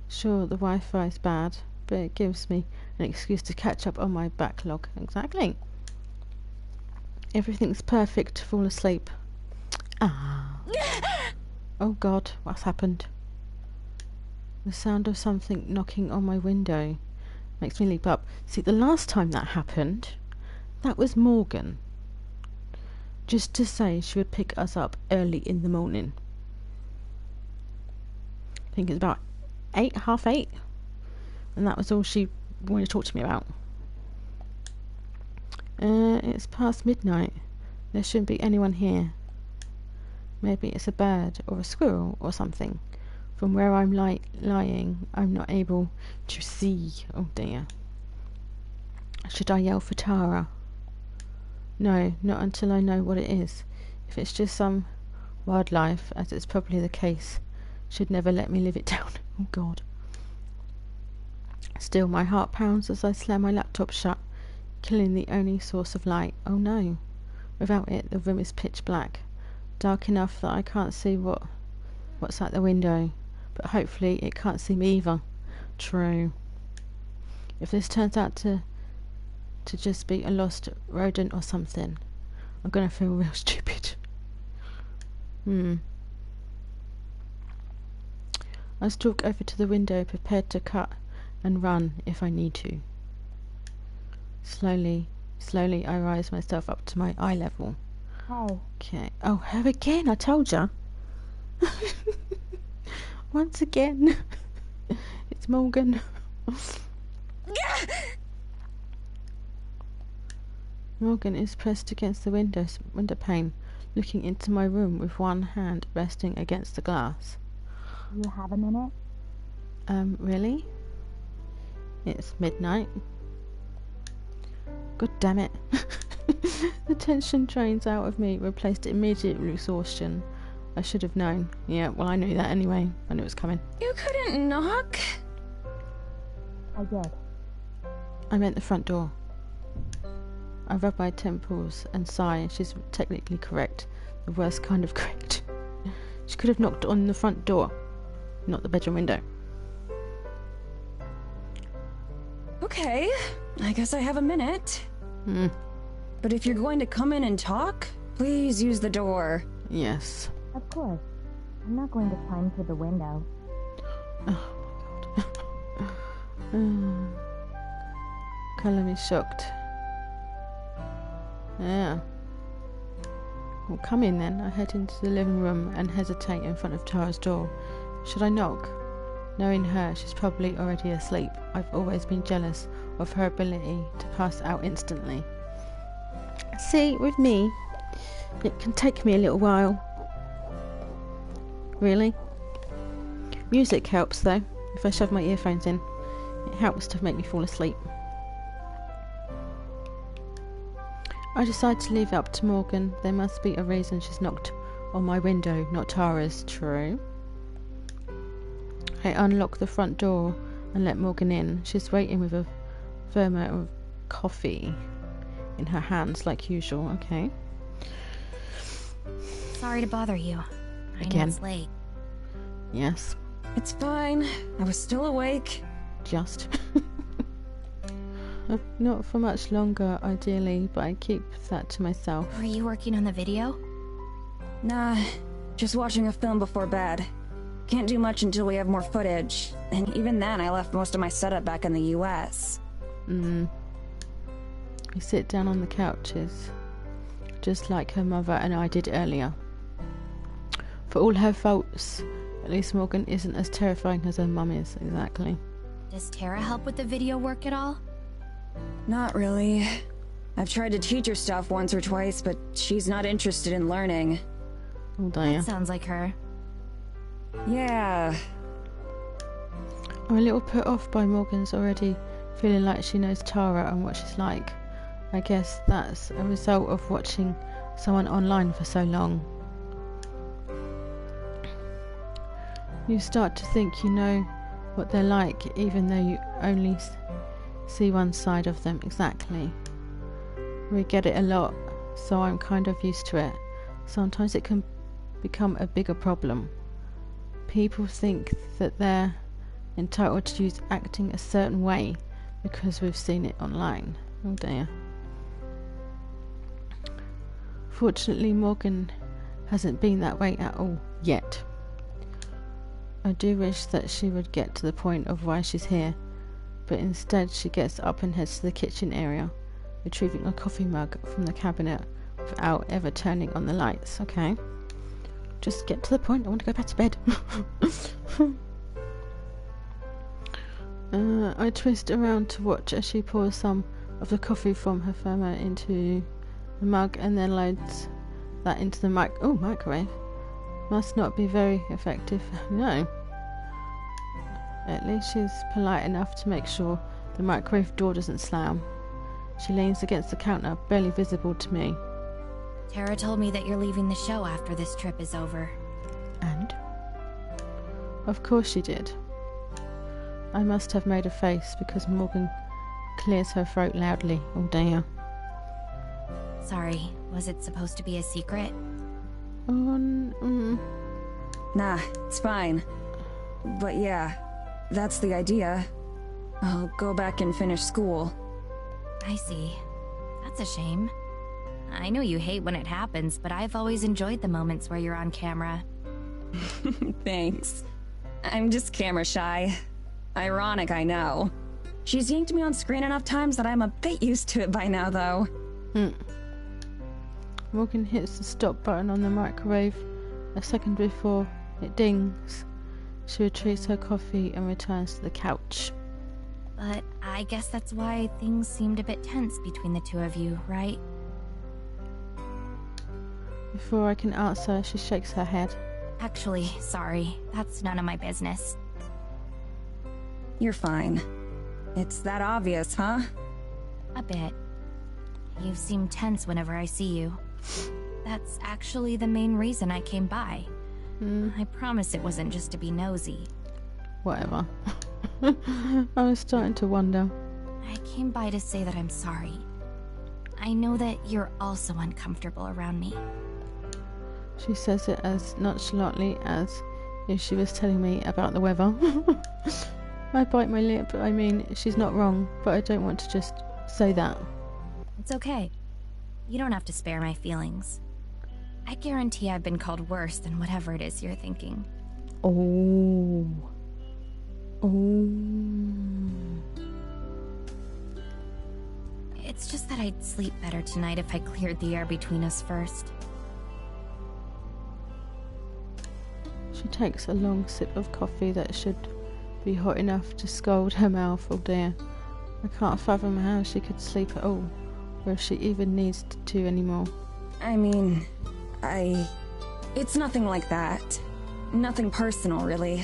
Sure, the Wi-Fi is bad, but it gives me an excuse to catch up on my backlog. Exactly. Everything's perfect to fall asleep. Oh God, what's happened? The sound of something knocking on my window. Makes me leap up. See, the last time that happened, that was Morgan. Just to say she would pick us up early in the morning. I think it's about 8, half 8. And that was all she wanted to talk to me about. It's past midnight. There shouldn't be anyone here. Maybe it's a bird or a squirrel or something. From where I'm lying, I'm not able to see. Oh dear. Should I yell for Tara? No, not until I know what it is. If it's just some wildlife, as it's probably the case, she'd never let me live it down. Oh God. Still, my heart pounds as I slam my laptop shut, killing the only source of light. Oh no. Without it, the room is pitch black. Dark enough that I can't see what's at the window. But hopefully it can't see me either. True. If this turns out to just be a lost rodent or something, I'm gonna feel real stupid. I stalk over to the window, prepared to cut and run if I need to. Slowly I rise myself up to my eye level. Oh. Okay. Oh, her again, I told ya. Once again. It's Morgan. Morgan is pressed against the window pane, looking into my room with one hand resting against the glass. You have a minute? Really? It's midnight. God damn it. The tension drains out of me, replaced immediate with exhaustion. I should have known. Yeah, well, I knew that anyway. I knew it was coming. You couldn't knock? I did. I meant the front door. I rub my temples and sigh. She's technically correct. The worst kind of correct. She could have knocked on the front door, not the bedroom window. Okay, I guess I have a minute. But if you're going to come in and talk, please use the door. Yes. Of course. I'm not going to climb through the window. Oh my God. Colour me shocked. Yeah. Well, come in then. I head into the living room and hesitate in front of Tara's door. Should I knock? Knowing her, she's probably already asleep. I've always been jealous of her ability to pass out instantly. See, with me, it can take me a little while. Really? Music helps though. If I shove my earphones in, it helps to make me fall asleep. I decide to leave it up to Morgan. There must be a reason she's knocked on my window, not Tara's. True. I unlock the front door and let Morgan in. She's waiting with a thermos of coffee in her hands like usual. Okay. Sorry to bother you. Again. I know it's late. Yes. It's fine. I was still awake. Just. Not for much longer, ideally, but I keep that to myself. Were you working on the video? Nah, just watching a film before bed. Can't do much until we have more footage. And even then, I left most of my setup back in the US. We sit down on the couches, just like her mother and I did earlier. For all her faults, at least Morgan isn't as terrifying as her mum is. Exactly. Does Tara help with the video work at all? Not really. I've tried to teach her stuff once or twice, but she's not interested in learning. Oh dear. That sounds like her. Yeah. I'm a little put off by Morgan's already feeling like she knows Tara and what she's like. I guess that's a result of watching someone online for so long. You start to think you know what they're like, even though you only see one side of them. Exactly. We get it a lot, so I'm kind of used to it. Sometimes it can become a bigger problem. People think that they're entitled to use acting a certain way because we've seen it online. Oh dear. Fortunately, Morgan hasn't been that way at all yet. I do wish that she would get to the point of why she's here. but instead she gets up and heads to the kitchen area, retrieving a coffee mug from the cabinet without ever turning on the lights. Okay. Just get to the point, I want to go back to bed. I twist around to watch as she pours some of the coffee from her thermo into the mug and then loads that into the microwave. Must not be very effective. No. At least she's polite enough to make sure the microwave door doesn't slam. She leans against the counter, barely visible to me. Tara told me that you're leaving the show after this trip is over. And? Of course she did. I must have made a face because Morgan clears her throat loudly. Oh dear. Sorry, was it supposed to be a secret? Nah, it's fine. But yeah, that's the idea. I'll go back and finish school. I see. That's a shame. I know you hate when it happens, but I've always enjoyed the moments where you're on camera. Thanks. I'm just camera shy. Ironic, I know. She's yanked me on screen enough times that I'm a bit used to it by now, though. Morgan hits the stop button on the microwave a second before it dings. She retrieves her coffee and returns to the couch. But I guess that's why things seemed a bit tense between the two of you, right? Before I can answer, she shakes her head. Actually, sorry. That's none of my business. You're fine. It's that obvious, huh? A bit. You seem tense whenever I see you. That's actually the main reason I came by. I promise it wasn't just to be nosy. Whatever. I was starting to wonder. I came by to say that I'm sorry. I know that you're also uncomfortable around me. She says it as nonchalantly as if she was telling me about the weather. I bite my lip. I mean, she's not wrong, but I don't want to just say that. It's okay. You don't have to spare my feelings. I guarantee I've been called worse than whatever it is you're thinking. Oh. It's just that I'd sleep better tonight if I cleared the air between us first. She takes a long sip of coffee that should be hot enough to scald her mouth. Oh dear. I can't fathom how she could sleep at all, or if she even needs to anymore. I mean, it's nothing like that. Nothing personal, really.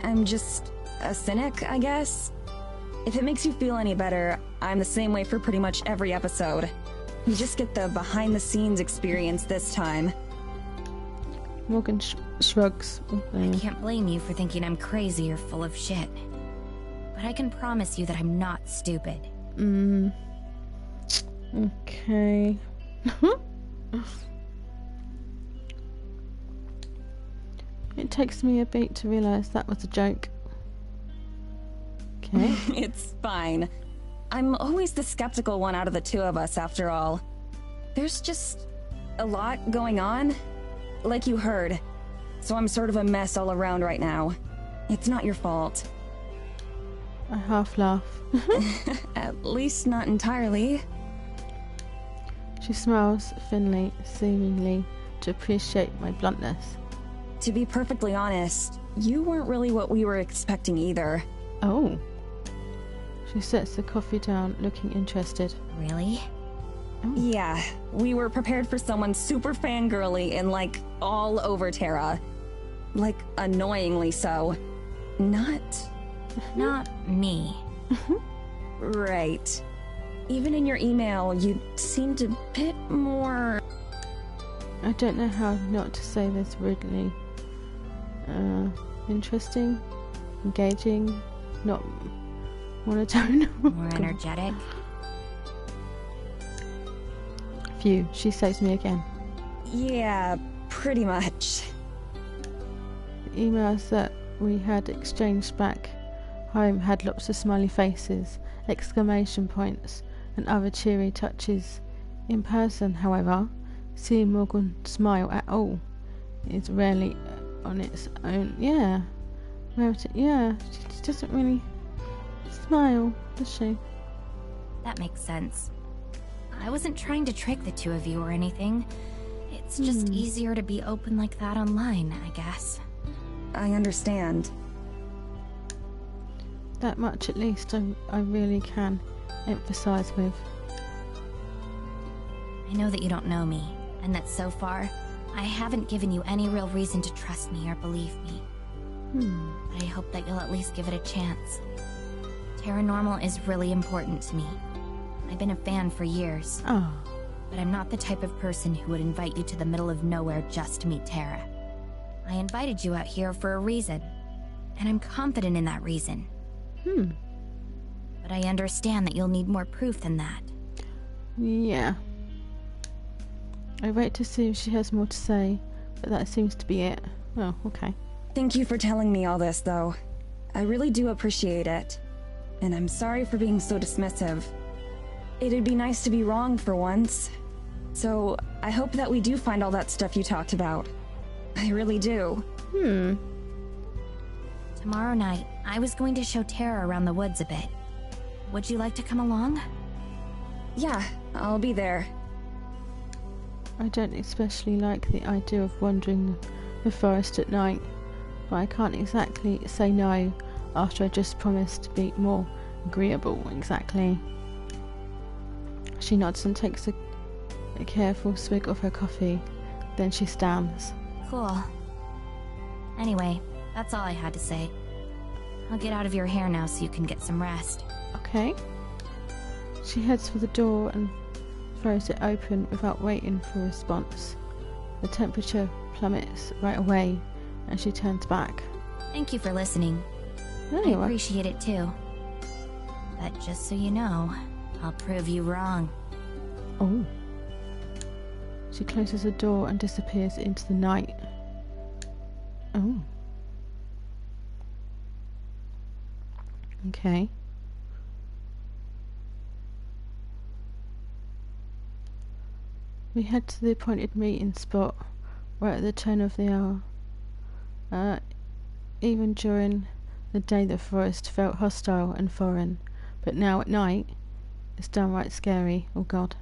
I'm just a cynic, I guess. If it makes you feel any better, I'm the same way for pretty much every episode. You just get the behind-the-scenes experience this time. Morgan shrugs. I can't blame you for thinking I'm crazy or full of shit. But I can promise you that I'm not stupid. Okay. It takes me a beat to realise that was a joke. Okay. It's fine. I'm always the skeptical one out of the two of us, after all. There's just a lot going on, like you heard. So I'm sort of a mess all around right now. It's not your fault. I half laugh. At least not entirely. She smiles thinly, seemingly to appreciate my bluntness. To be perfectly honest, you weren't really what we were expecting either. Oh. She sets the coffee down, looking interested. Really? Oh. Yeah, we were prepared for someone super fangirly and like all over Tara. Like annoyingly so. Not me. Right. Even in your email, you seemed a bit more... I don't know how not to say this rudely. Interesting, engaging, not monotone. More energetic. Phew, she saves me again. Yeah, pretty much. The emails that we had exchanged back home had lots of smiley faces, exclamation points, and other cheery touches. In person, however, seeing Morgan smile at all is rarely on its own. Yeah, she doesn't really smile, does she? That makes sense. I wasn't trying to trick the two of you or anything. It's just easier to be open like that online, I guess. I understand. That much at least I really can emphasize with. I know that you don't know me, and that so far, I haven't given you any real reason to trust me or believe me. But I hope that you'll at least give it a chance. Paranormal is really important to me. I've been a fan for years. Oh. But I'm not the type of person who would invite you to the middle of nowhere just to meet Tara. I invited you out here for a reason, and I'm confident in that reason. But I understand that you'll need more proof than that. Yeah. I wait to see if she has more to say, but that seems to be it. Oh, okay. Thank you for telling me all this, though. I really do appreciate it. And I'm sorry for being so dismissive. It'd be nice to be wrong for once. So, I hope that we do find all that stuff you talked about. I really do. Tomorrow night, I was going to show Tara around the woods a bit. Would you like to come along? Yeah, I'll be there. I don't especially like the idea of wandering the forest at night, but I can't exactly say no after I just promised to be more agreeable, exactly. She nods and takes a careful swig of her coffee, then she stands. Cool. Anyway, that's all I had to say. I'll get out of your hair now so you can get some rest. Okay. She heads for the door and throws it open without waiting for a response. The temperature plummets right away and she turns back. Thank you for listening. I appreciate it too. But just so you know, I'll prove you wrong. Oh. She closes the door and disappears into the night. Oh. Okay. We head to the appointed meeting spot, right at the turn of the hour. Even during the day the forest felt hostile and foreign, but now at night, it's downright scary. Oh God.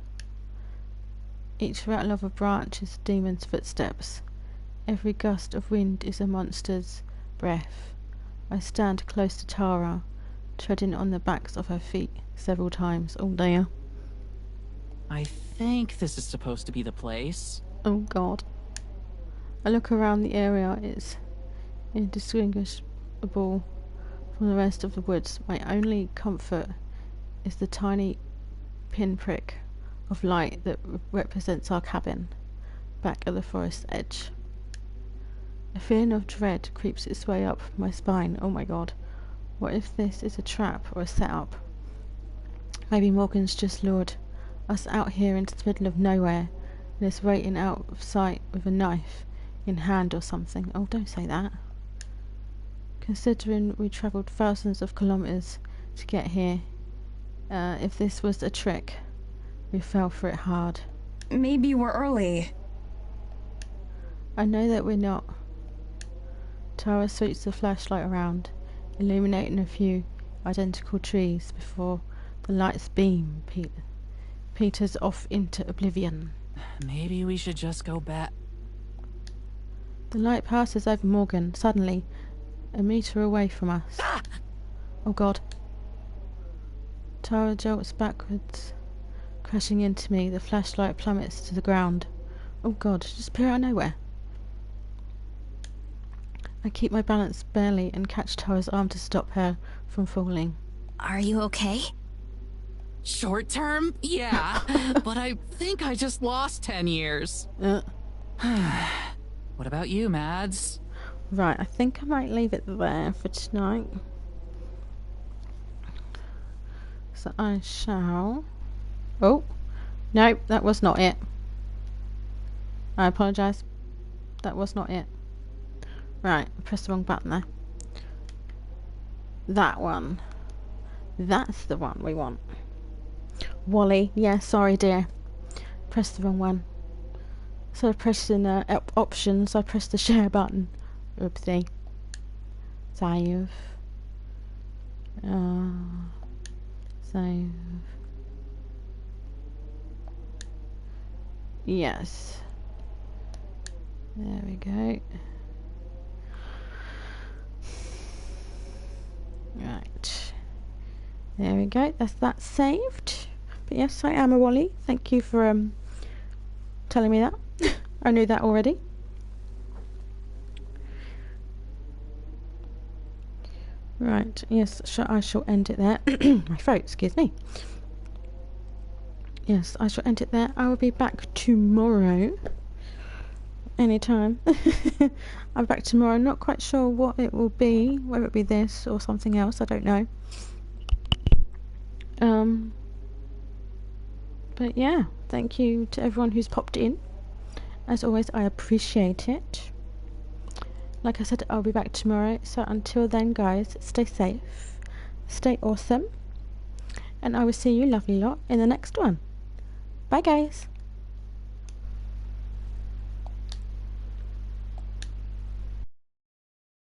Each rattle of a branch is a demon's footsteps. Every gust of wind is a monster's breath. I stand close to Tara, treading on the backs of her feet several times. Oh dear. I think this is supposed to be the place. Oh God. I look around the area. It's indistinguishable from the rest of the woods. My only comfort is the tiny pinprick of light that represents our cabin, back at the forest edge. A feeling of dread creeps its way up my spine. Oh my God. What if this is a trap or a setup? Maybe Morgan's just lured us out here into the middle of nowhere and is waiting out of sight with a knife in hand or something. Oh, don't say that. Considering we travelled thousands of kilometres to get here, if this was a trick, we fell for it hard. Maybe we're early. I know that we're not. Tara sweeps the flashlight around, illuminating a few identical trees before the light's beam peters off into oblivion. Maybe we should just go back. The light passes over Morgan, suddenly, a metre away from us. Oh God. Tara jolts backwards, crashing into me. The flashlight plummets to the ground. Oh God, just appear out of nowhere. I keep my balance barely and catch Tara's arm to stop her from falling. Are you okay? Short term? Yeah. But I think I just lost 10 years. What about you, Mads? Right, I think I might leave it there for tonight. So I shall... Oh, no, that was not it. I apologise. That was not it. Right, I pressed the wrong button there. That one. That's the one we want. Wally, yeah, sorry dear. Pressed the wrong one. So I pressed in options, I pressed the share button. Oopsie. Save. Save. Yes. There we go. Right. There we go. That's that saved. But yes, I am a Wally. Thank you for telling me that. I knew that already. Right. Yes, I shall end it there. My throat, excuse me. Yes, I shall end it there. I will be back tomorrow. Anytime. I'm back tomorrow. Not quite sure what it will be. Whether it be this or something else. I don't know. But yeah, thank you to everyone who's popped in. As always, I appreciate it. Like I said, I'll be back tomorrow. So until then, guys, stay safe. Stay awesome. And I will see you lovely lot in the next one. Bye, guys.